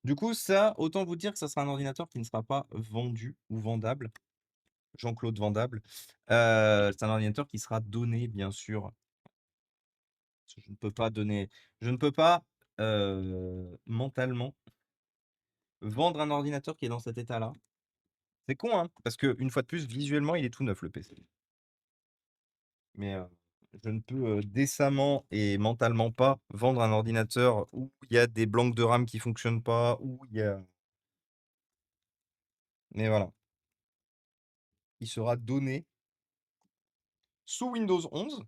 Du coup, ça, autant vous dire que ça sera un ordinateur qui ne sera pas vendu ou vendable. Jean-Claude Vendable. C'est un ordinateur qui sera donné, bien sûr. Parce que je ne peux pas mentalement vendre un ordinateur qui est dans cet état-là. C'est con, hein, parce que une fois de plus, visuellement, il est tout neuf le PC. Mais je ne peux décemment et mentalement pas vendre un ordinateur où il y a des blancs de RAM qui fonctionnent pas, où il y a. Mais voilà, il sera donné sous Windows 11,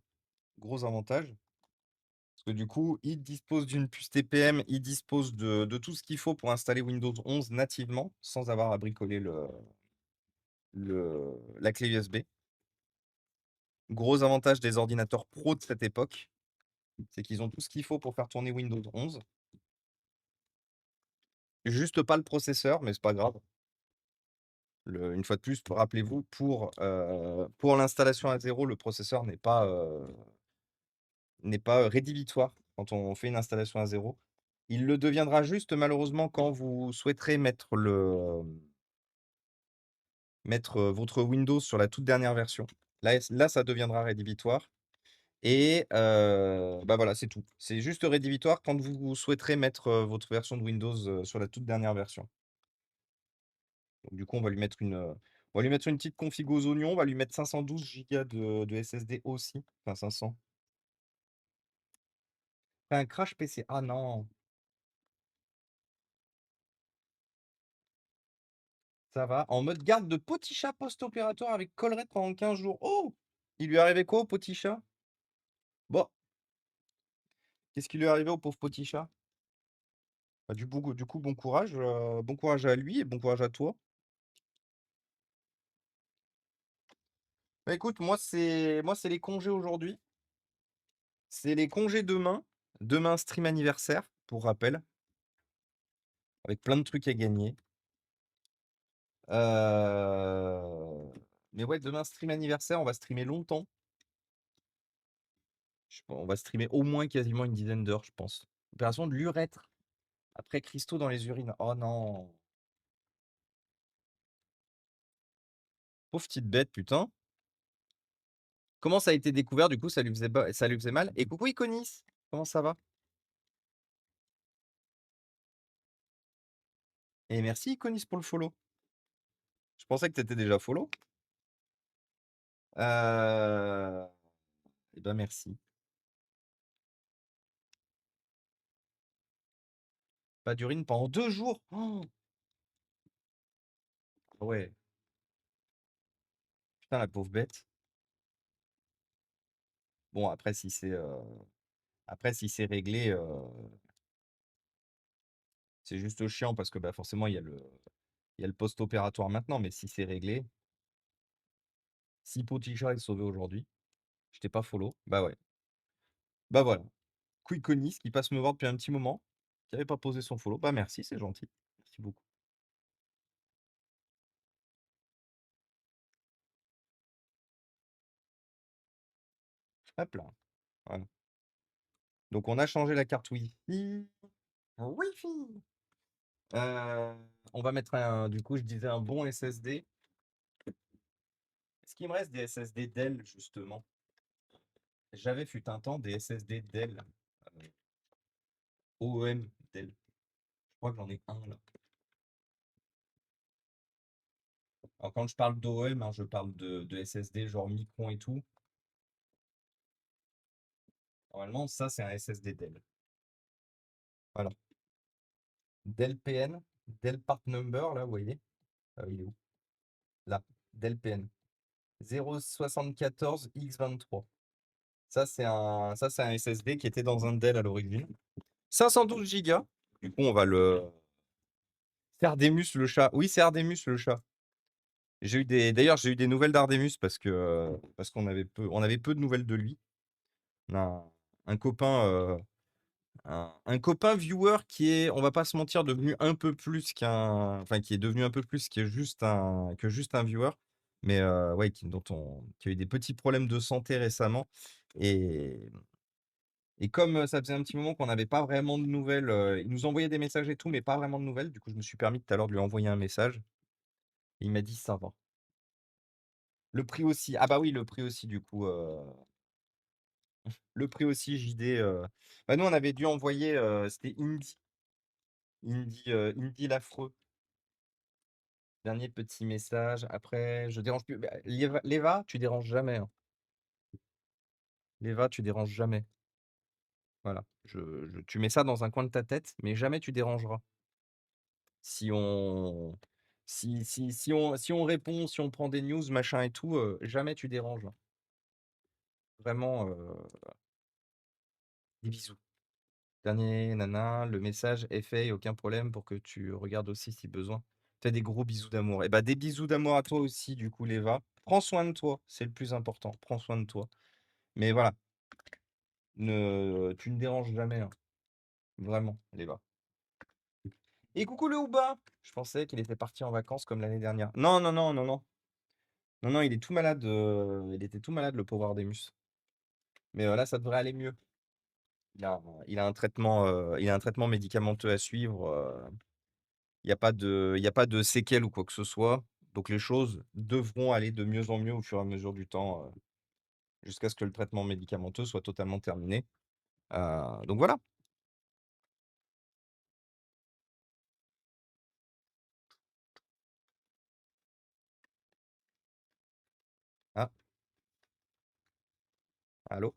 gros avantage. Parce que du coup, il dispose d'une puce TPM, il dispose de tout ce qu'il faut pour installer Windows 11 nativement, sans avoir à bricoler la clé USB. Gros avantage des ordinateurs pro de cette époque, c'est qu'ils ont tout ce qu'il faut pour faire tourner Windows 11. Juste pas le processeur, mais c'est pas grave. Une fois de plus, rappelez-vous, pour l'installation à zéro, le processeur n'est pas rédhibitoire quand on fait une installation à zéro. Il le deviendra juste malheureusement quand vous souhaiterez mettre votre Windows sur la toute dernière version. Là, ça deviendra rédhibitoire et bah, voilà, c'est tout. C'est juste rédhibitoire quand vous souhaiterez mettre, votre version de Windows, sur la toute dernière version. Donc du coup, on va lui mettre une petite config aux oignons, on va lui mettre 512 gigas de SSD aussi, enfin 500. Un crash PC, ah non! Ça va. En mode garde de petit chat post-opératoire avec collerette pendant 15 jours. Oh! Il lui est arrivé quoi au petit chat? Bon, qu'est-ce qui lui est arrivé au pauvre petit chat? Bah, du coup, bon courage à lui et bon courage à toi. Bah, écoute, moi c'est les congés aujourd'hui. C'est les congés demain. Demain, stream anniversaire, pour rappel, avec plein de trucs à gagner. Mais ouais, demain, stream anniversaire, on va streamer longtemps. On va streamer au moins quasiment une dizaine d'heures, je pense. Opération de l'urètre. Après cristaux dans les urines. Oh non. Pauvre petite bête, putain. Comment ça a été découvert, du coup, ça lui faisait mal? Et coucou Iconis, comment ça va? Et merci Iconis pour le follow. Je pensais que tu étais déjà follow. Euh... Eh ben merci. Pas d'urine pendant 2 jours. Oh, ouais, putain la pauvre bête. Bon après si c'est réglé, c'est juste chiant parce que bah forcément il y a le post-opératoire maintenant, mais si c'est réglé, si Poticha est sauvé aujourd'hui, je t'ai pas follow, bah ouais. Bah voilà. Quiconis qui passe me voir depuis un petit moment, qui avait pas posé son follow. Bah merci, c'est gentil. Merci beaucoup. Hop là. Voilà. Donc on a changé la carte Wi-Fi. Wi-Fi. Euh, on va mettre du coup, je disais un bon SSD. Est-ce qu'il me reste des SSD Dell, justement? J'avais fut un temps des SSD Dell. euh, OEM Dell. Je crois que j'en ai un là. Alors quand je parle d'OEM, hein, je parle de SSD genre Micron et tout. Normalement, ça c'est un SSD Dell. Voilà. Dell PN, Dell Part Number, là, vous voyez? Il est où? Là, Dell PN. 074X23. Ça, c'est un SSD qui était dans un Dell à l'origine. 512 Go. Du coup, on va le. C'est Ardemus le chat. Oui, c'est Ardemus le chat. D'ailleurs, j'ai eu des nouvelles d'Ardemus parce qu'on avait peu de nouvelles de lui. On a un copain, un copain viewer qui est, on va pas se mentir, devenu un peu plus enfin, qui est devenu un peu plus que juste un viewer, mais ouais, qui a eu des petits problèmes de santé récemment. Et, et comme ça faisait un petit moment qu'on n'avait pas vraiment de nouvelles, il nous envoyait des messages et tout, mais pas vraiment de nouvelles. Du coup, je me suis permis tout à l'heure de lui envoyer un message. Et il m'a dit ça va. Le prix aussi. Ah bah oui, le prix aussi, du coup. Le prix aussi, JD. Bah nous, on avait dû envoyer, c'était Indy l'affreux. Dernier petit message. Après, je dérange plus. Bah, Léva, tu déranges jamais, hein. Léva, tu déranges jamais. Voilà. Tu mets ça dans un coin de ta tête, mais jamais tu dérangeras. Si on, si on répond, si on prend des news, machin et tout, jamais tu déranges, hein. Vraiment, des bisous. Dernier nana, le message est fait, aucun problème pour que tu regardes aussi si besoin. Fais des gros bisous d'amour. Et bah des bisous d'amour à toi aussi, du coup, Léva. Prends soin de toi, c'est le plus important. Prends soin de toi. Mais voilà, tu ne déranges jamais, hein. Vraiment, Léva. Et coucou le Houba! Je pensais qu'il était parti en vacances comme l'année dernière. Non, non, non, non, non. Non, non, il est tout malade, il était tout malade le pauvre Ardemus. Mais, là, ça devrait aller mieux. Il a un traitement médicamenteux à suivre, il y a pas de séquelles ou quoi que ce soit. Donc les choses devront aller de mieux en mieux au fur et à mesure du temps, jusqu'à ce que le traitement médicamenteux soit totalement terminé. Donc voilà. Ah, allô?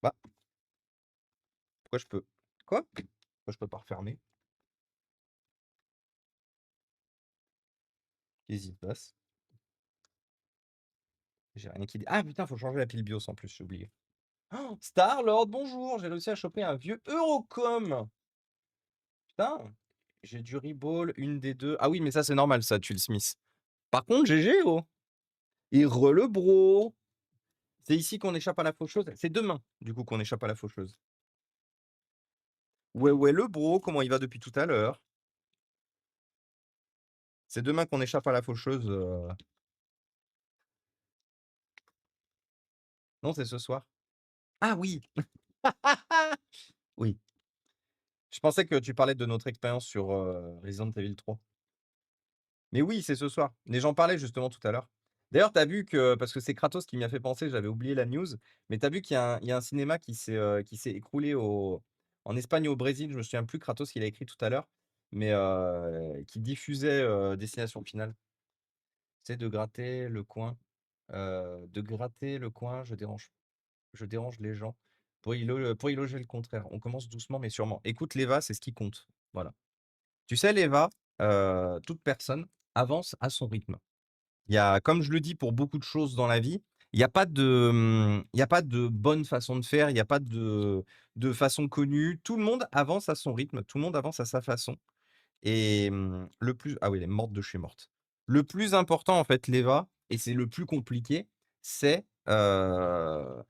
Bah, pourquoi je peux quoi? Pourquoi je peux pas refermer? Qu'est-ce qui se passe? J'ai rien qui dit ah putain, faut changer la pile BIOS en plus, j'ai oublié. Oh, Star-Lord, bonjour! J'ai réussi à choper un vieux Eurocom! Putain! J'ai du Reball, une des 2. Ah oui, mais ça, c'est normal ça, tu le Smith. Par contre, GG, oh! Et le bro! C'est ici qu'on échappe à la faucheuse? C'est demain, du coup, qu'on échappe à la faucheuse. Ouais, ouais, le bro, comment il va depuis tout à l'heure? C'est demain qu'on échappe à la faucheuse, non, c'est ce soir. Ah oui! Oui. Je pensais que tu parlais de notre expérience sur, Resident Evil 3. Mais oui, c'est ce soir. Mais j'en parlais justement tout à l'heure. D'ailleurs, tu as vu que parce que c'est Kratos qui m'y a fait penser, j'avais oublié la news, mais tu as vu qu'il y a un cinéma qui s'est écroulé en Espagne et au Brésil, je me souviens plus Kratos, il a écrit tout à l'heure, mais qui diffusait, Destination Finale. C'est de gratter le coin, je dérange les gens pour y loger le contraire. On commence doucement mais sûrement. Écoute l'EVA, c'est ce qui compte. Voilà. Tu sais l'EVA, toute personne avance à son rythme. Il y a comme je le dis pour beaucoup de choses dans la vie, il y a pas de bonne façon de faire, il y a pas de façon connue. Tout le monde avance à son rythme, tout le monde avance à sa façon et le plus ah oui, elle est morte de chez morte. Le plus important en fait, l'EVA et c'est le plus compliqué, c'est, d'arriver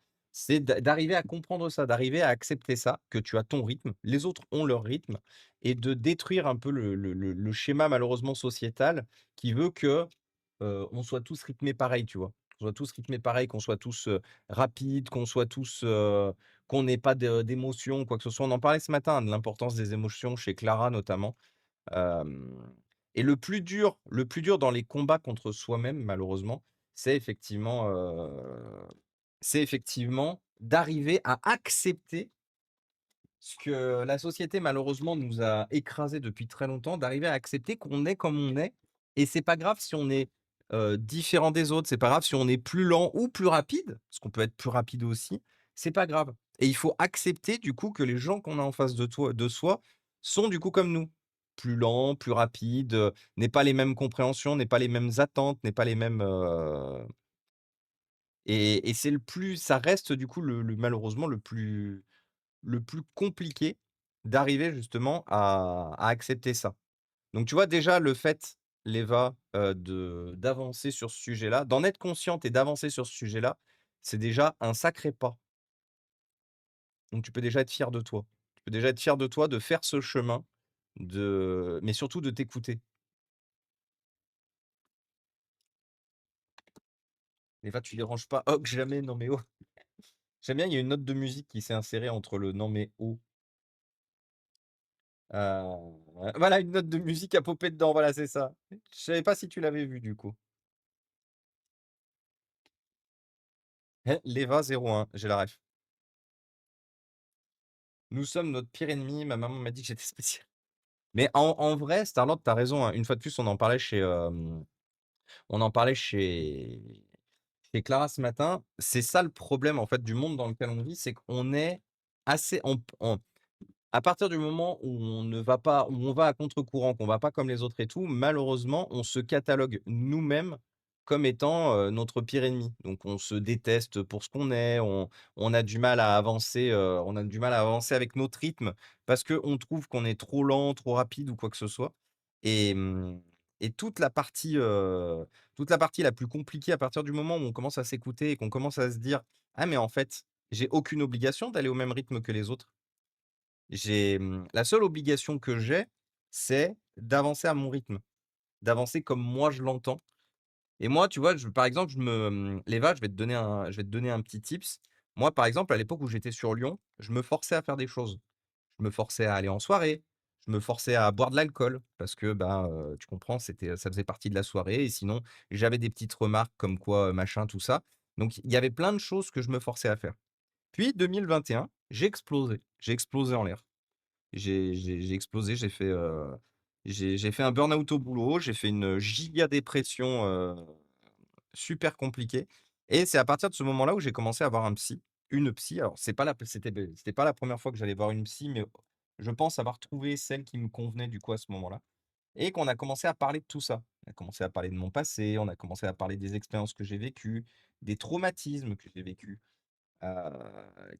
à comprendre ça, d'arriver à accepter ça, que tu as ton rythme, les autres ont leur rythme et de détruire un peu le schéma malheureusement sociétal qui veut que on soit tous rythmés pareil, tu vois? Qu'on soit tous rythmés pareil, qu'on soit tous, rapides, qu'on soit tous, qu'on n'ait pas d'émotions, quoi que ce soit. On en parlait ce matin, de l'importance des émotions chez Clara notamment. Hem et le plus dur dans les combats contre soi-même malheureusement, c'est effectivement, c'est effectivement d'arriver à accepter ce que la société malheureusement nous a écrasés depuis très longtemps, d'arriver à accepter qu'on est comme on est et c'est pas grave si on est, différent des autres, c'est pas grave si on est plus lent ou plus rapide, parce qu'on peut être plus rapide aussi, c'est pas grave et il faut accepter du coup que les gens qu'on a en face de soi sont du coup comme nous. Plus lents, plus rapides, n'aient pas les mêmes compréhensions, n'aient pas les mêmes attentes, n'aient pas les mêmes, et c'est le plus ça reste du coup le malheureusement le plus compliqué d'arriver justement à accepter ça. Donc tu vois déjà le fait, l'Eva, de d'avancer sur ce sujet-là, d'en être consciente et d'avancer sur ce sujet-là, c'est déjà un sacré pas. Donc tu peux déjà être fier de toi. Tu peux déjà être fier de toi de faire ce chemin, mais surtout de t'écouter. Eva, tu déranges pas. Oh que jamais, non mais oh. J'aime bien, il y a une note de musique qui s'est insérée entre le «non mais oh». Voilà une note de musique à popé dedans, voilà c'est ça. Je savais pas si tu l'avais vu du coup. L'Eva 01, j'ai la ref. Nous sommes notre pire ennemi, ma maman m'a dit que j'étais spécial. Mais en vrai, Starlord, tu as raison, hein. Une fois de plus, on en parlait chez Clara ce matin. C'est ça le problème, en fait, du monde dans lequel on vit, c'est qu'on est assez on à partir du moment où on va à contre-courant, qu'on va pas comme les autres et tout, malheureusement, on se catalogue nous-mêmes comme étant, notre pire ennemi. Donc on se déteste pour ce qu'on est, on a du mal à avancer, on a du mal à avancer avec notre rythme parce qu'on trouve qu'on est trop lent, trop rapide ou quoi que ce soit et Et toute la partie la plus compliquée à partir du moment où on commence à s'écouter et qu'on commence à se dire: «Ah mais en fait, j'ai aucune obligation d'aller au même rythme que les autres. La seule obligation que j'ai, c'est d'avancer à mon rythme, d'avancer comme moi je l'entends». Et moi, tu vois, par exemple, Léva, je vais te donner un petit tips. Moi, par exemple, à l'époque où j'étais sur Lyon, je me forçais à faire des choses. Je me forçais à aller en soirée, je me forçais à boire de l'alcool parce que, ben, tu comprends, ça faisait partie de la soirée et sinon, j'avais des petites remarques comme quoi, machin, tout ça. Donc il y avait plein de choses que je me forçais à faire. Puis 2021, j'ai explosé en l'air. J'ai explosé, j'ai fait un burn-out au boulot, j'ai fait une giga dépression, super compliquée et c'est à partir de ce moment-là où j'ai commencé à voir une psy. Alors c'était pas la première fois que j'allais voir une psy, mais je pense avoir trouvé celle qui me convenait du coup à ce moment-là et qu'on a commencé à parler de tout ça. On a commencé à parler de mon passé, on a commencé à parler des expériences que j'ai vécues, des traumatismes que j'ai vécus,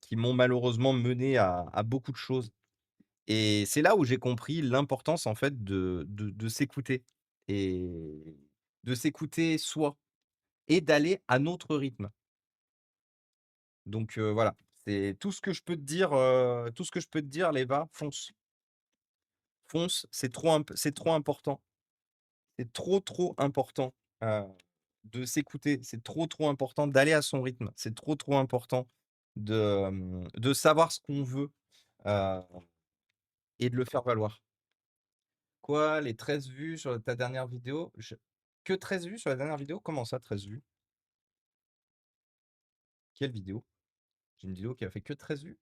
qui m'ont malheureusement mené à beaucoup de choses et c'est là où j'ai compris l'importance en fait de s'écouter et de s'écouter soi et d'aller à notre rythme. Donc voilà, c'est tout ce que je peux te dire, tout ce que je peux te dire, Léva, fonce. Fonce, c'est trop important. C'est trop, trop important, heu, de s'écouter. C'est trop, trop important d'aller à son rythme. C'est trop, trop important de savoir ce qu'on veut, heu et de le faire valoir. Quoi? Les 13 vues sur ta dernière vidéo? Que 13 vues sur la dernière vidéo? Comment ça 13 vues? Quelle vidéo? J'ai une vidéo qui a fait que 13 vues?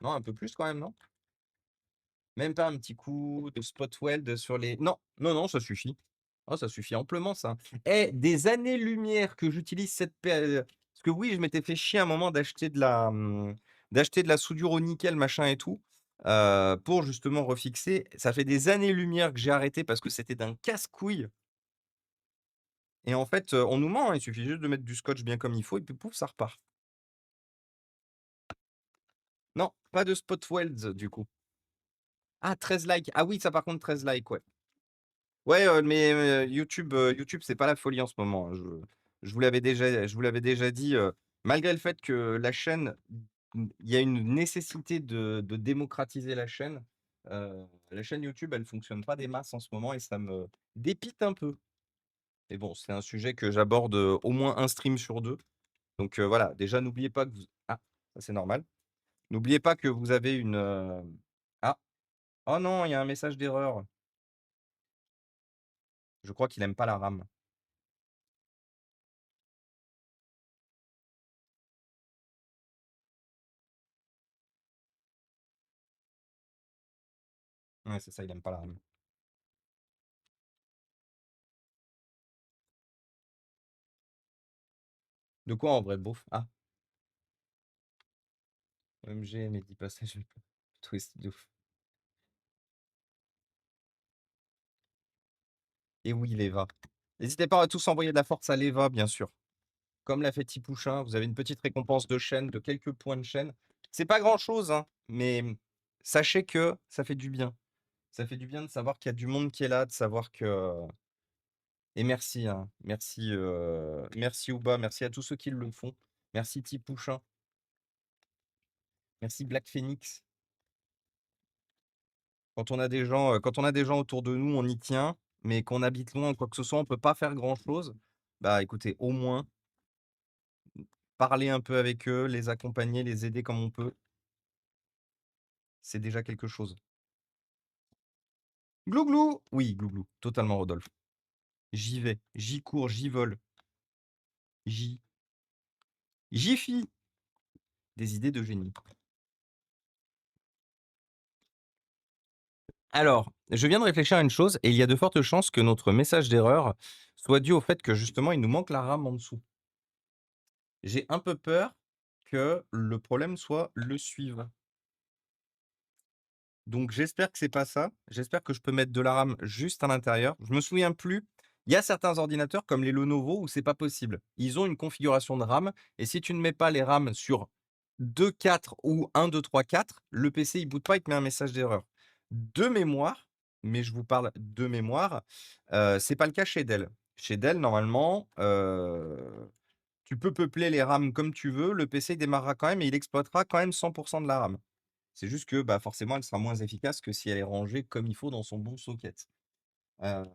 Non, un peu plus quand même, non? Même pas un petit coup de spot weld sur les non, non, non, ça suffit. Oh, ça suffit amplement ça. Eh, des années-lumière que j'utilise parce que oui, je m'étais fait chier un moment d'acheter de la soudure au nickel, machin et tout, pour justement refixer. Ça fait des années-lumière que j'ai arrêté parce que c'était d'un casse-couille et en fait, on nous ment, hein, il suffit juste de mettre du scotch bien comme il faut et puis pouf, ça repart. Non, pas de spot welds du coup. Ah 13 likes. Ah oui, ça par contre 13 likes, ouais. Ouais, mais YouTube, c'est pas la folie en ce moment, hein. Je vous l'avais déjà dit, malgré le fait que la chaîne, il y a une nécessité de démocratiser la chaîne YouTube, elle fonctionne pas des masses en ce moment et ça me dépite un peu. Mais bon, c'est un sujet que j'aborde, au moins un stream sur 2. Donc voilà, déjà n'oubliez pas que vous ah, ça c'est normal. N'oubliez pas que vous avez ah! Oh non, il y a un message d'erreur. Je crois qu'il aime pas la RAM. Ouais, c'est ça, il aime pas la RAM. De quoi en vrai beauf? Ah, OMG, mes 10 passages les plus twisted de ouf. Et oui, l'Eva. N'hésitez pas à tous envoyer de la force à l'Eva, bien sûr. Comme l'a fait Tipouchin, vous avez une petite récompense de chaîne, de quelques points de chaîne. C'est pas grand-chose, hein, mais sachez que ça fait du bien. Ça fait du bien de savoir qu'il y a du monde qui est là, de savoir que et merci, hein. Merci, merci Ouba, merci à tous ceux qui le font. Merci Tipouchin, merci Black Phoenix. Quand on a des gens autour de nous, on y tient, mais qu'on habite loin ou quoi que ce soit, on peut pas faire grand-chose. Bah, écoutez, au moins, parler un peu avec eux, les accompagner, les aider comme on peut, c'est déjà quelque chose. Glouglou! Oui, glouglou, totalement Rodolphe. J'y vais, j'y cours, j'y vole, j'y j'y fie! Des idées de génie. Alors, je viens de réfléchir à une chose et il y a de fortes chances que notre message d'erreur soit dû au fait que justement, il nous manque la rame en dessous. J'ai un peu peur que le problème soit le suivant. Donc j'espère que c'est pas ça. J'espère que je peux mettre de la RAM juste à l'intérieur. Je me souviens plus. Il y a certains ordinateurs comme les Lenovo où c'est pas possible. Ils ont une configuration de RAM et si tu ne mets pas les RAM sur 2 4 ou 1 2 3 4, le PC il boot pas, il te met un message d'erreur. De mémoire, mais je vous parle de mémoire. C'est pas le cas chez Dell. Chez Dell, normalement, tu peux peupler les RAM comme tu veux, le PC il démarrera quand même et il exploitera quand même 100 de la RAM. C'est juste que, bah, forcément, elle sera moins efficace que si elle est rangée comme il faut dans son bon socket. Heu,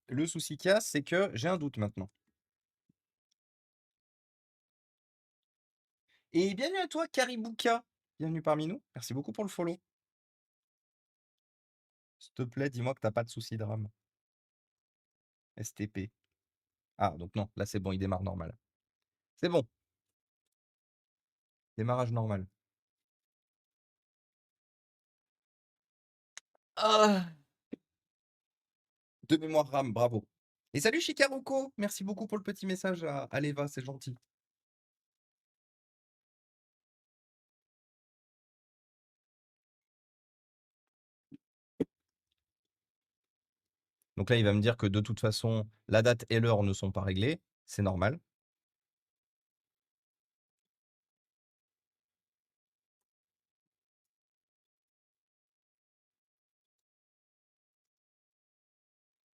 le souci qu'il y a, c'est que j'ai un doute maintenant. Et bienvenue à toi Karibuka, bienvenue parmi nous. Merci beaucoup pour le follow. S'il te plaît, dis-moi que tu as pas de souci de RAM. STP. Ah donc non, là c'est bon, il démarre normal. C'est bon, démarrage normal. Ah! De mémoire RAM, bravo. Et salut Shikaruko, merci beaucoup pour le petit message à l'Eva, c'est gentil. Donc là, il va me dire que de toute façon, la date et l'heure ne sont pas réglées, c'est normal.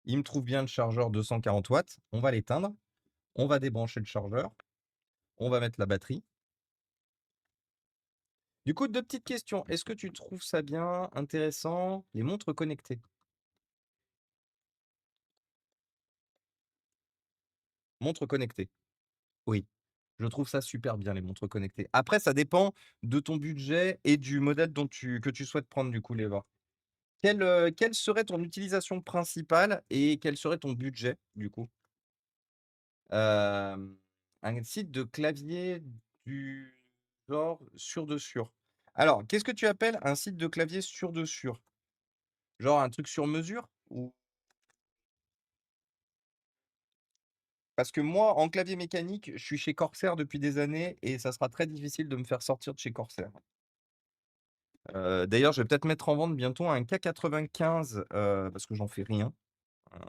Il me trouve bien le chargeur 240 watts, on va l'éteindre, on va débrancher le chargeur, on va mettre la batterie. Du coup, 2 petites questions. Est-ce que tu trouves ça bien, intéressant, les montres connectées? Montres connectées. Oui, je trouve ça super bien les montres connectées. Après, ça dépend de ton budget et du modèle que tu souhaites prendre du coup, Léva. Quelle serait ton utilisation principale et quel serait ton budget du coup? Hem, un site de clavier du genre sur de sûr. Alors, qu'est-ce que tu appelles un site de clavier sur de sûr? Genre un truc sur mesure? Ou parce que moi, en clavier mécanique, je suis chez Corsair depuis des années et ça sera très difficile de me faire sortir de chez Corsair. D'ailleurs, je vais peut-être mettre en vente bientôt un K95, parce que j'en fais rien. Un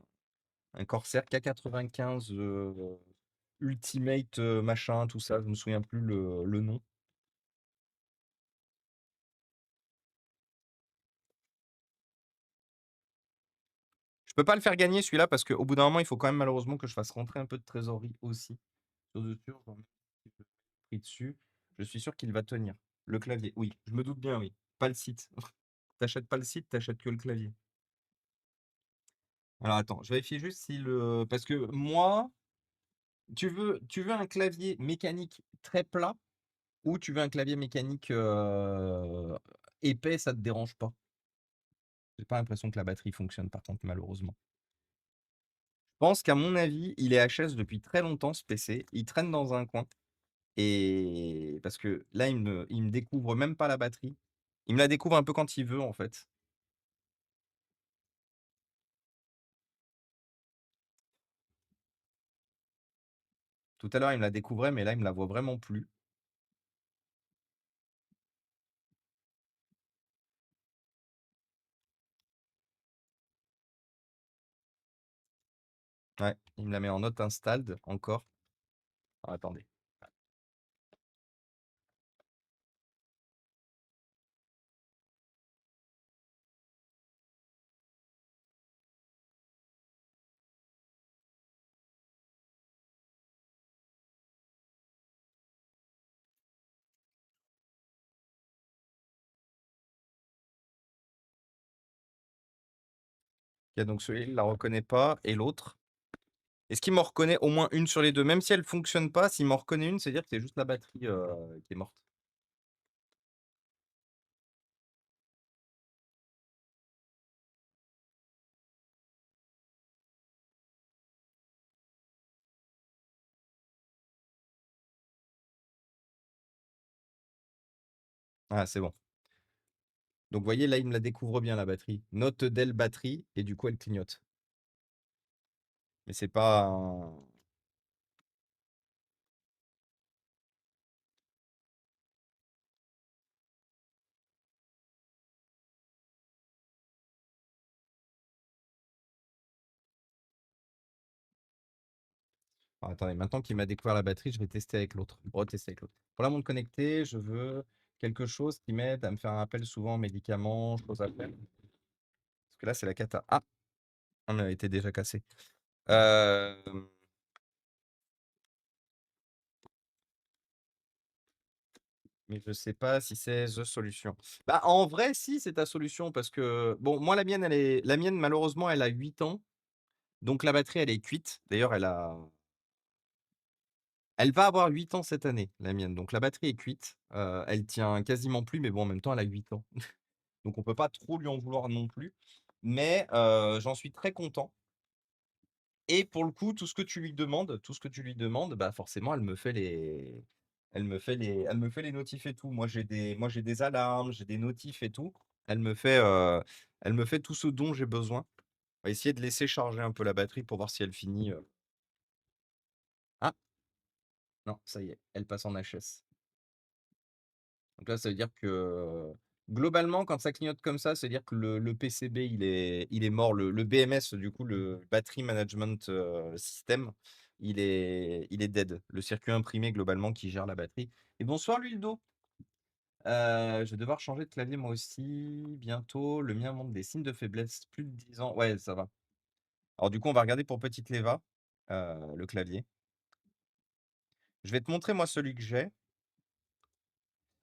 un Corsair K95, Ultimate, machin, tout ça, je me souviens plus le nom. Je peux pas le faire gagner celui-là parce qu'au bout d'un moment, il faut quand même malheureusement que je fasse rentrer un peu de trésorerie aussi. Sur dessus, j'en mets un petit peu pris dessus. Je suis sûr qu'il va tenir. Le clavier, oui, je me doute bien, oui. Pas le site. T'achètes pas le site, t'achètes que le clavier. Alors attends, je vérifie juste si le parce que moi, tu veux un clavier mécanique très plat ou tu veux un clavier mécanique, épais, ça te dérange pas? J'ai pas l'impression que la batterie fonctionne par contre malheureusement. Je pense qu'à mon avis, il est HS depuis très longtemps ce PC, il traîne dans un coin et parce que là, il me découvre même pas la batterie. Il me la découvre un peu quand il veut en fait. Tout à l'heure, il me la découvrait, mais là, il me la voit vraiment plus. Ouais, il me la met en not installed encore. Alors attendez. OK, donc celui-là, il la reconnaît pas et l'autre? Est-ce qu'il m'en reconnaît au moins une sur les 2? Même si elle fonctionne pas, s'il m'en reconnaît une, c'est-à-dire que c'est juste la batterie, qui est morte. Ah, c'est bon. Donc vous voyez, là, il me la découvre bien la batterie. Note Dell batterie et du coup, elle clignote. Mais c'est pas un alors attendez, maintenant qu'il m'a découvert la batterie, je vais tester avec l'autre. Retester avec l'autre. Pour la montre connectée, je veux quelque chose qui m'aide à me faire un rappel souvent médicaments, choses à faire. Parce que là, c'est la cata. Ah! Ah mais elle était déjà cassée. Hem Mais je sais pas si c'est the solution. Bah, en vrai, si, c'est ta solution parce que bon, moi, la mienne, malheureusement, elle a 8 ans, donc la batterie, elle est cuite. D'ailleurs, elle va avoir 8 ans cette année, la mienne, donc la batterie est cuite. Elle tient quasiment plus, mais bon, en même temps, elle a 8 ans, donc on peut pas trop lui en vouloir non plus. Mais j'en suis très content et pour le coup, tout ce que tu lui demandes, bah, forcément, elle me fait les notifs et tout. Moi, j'ai des alarmes, j'ai des notifs et tout. Elle me fait, heu, elle me fait tout ce dont j'ai besoin. On va essayer de laisser charger un peu la batterie pour voir si elle finit. Ah! Non, ça y est, elle passe en HS. Donc là, ça veut dire que, globalement, quand ça clignote comme ça veut dire que le PCB, il est mort. Le BMS, du coup, le Battery Management, System, il est dead. Le circuit imprimé, globalement, qui gère la batterie. Et bonsoir l'huile d'eau! Je vais devoir changer de clavier moi aussi, bientôt. Le mien montre des signes de faiblesse, plus de 10 ans. Ouais, ça va. Alors du coup, on va regarder pour petite Leva, le clavier. Je vais te montrer moi celui que j'ai.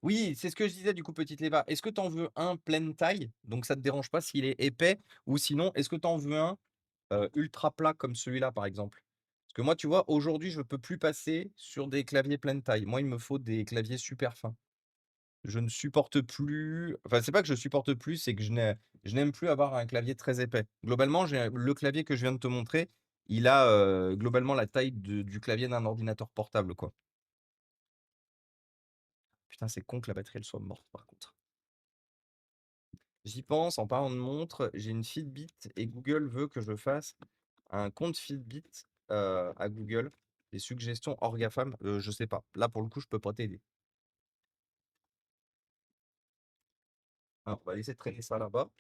Oui, c'est ce que je disais du coup, petite Leva. Est-ce que tu en veux un pleine taille? Donc ça te dérange pas s'il est épais? Ou sinon, est-ce que tu en veux un, ultra plat comme celui-là, par exemple? Parce que moi, tu vois, aujourd'hui, je peux plus passer sur des claviers pleine taille. Moi, il me faut des claviers super fins. Je ne supporte plus enfin, c'est pas que je supporte plus, c'est que je n'aime plus avoir un clavier très épais. Globalement, j'ai le clavier que je viens de te montrer, il a, globalement la taille du clavier d'un ordinateur portable, quoi. Putain, c'est con que la batterie, elle soit morte, par contre. J'y pense, en parlant de montre, j'ai une Fitbit et Google veut que je fasse un compte Fitbit, à Google. Les suggestions hors GAFAM, je sais pas. Là, pour le coup, je peux pas t'aider. Alors, on va laisser traîner ça là-bas.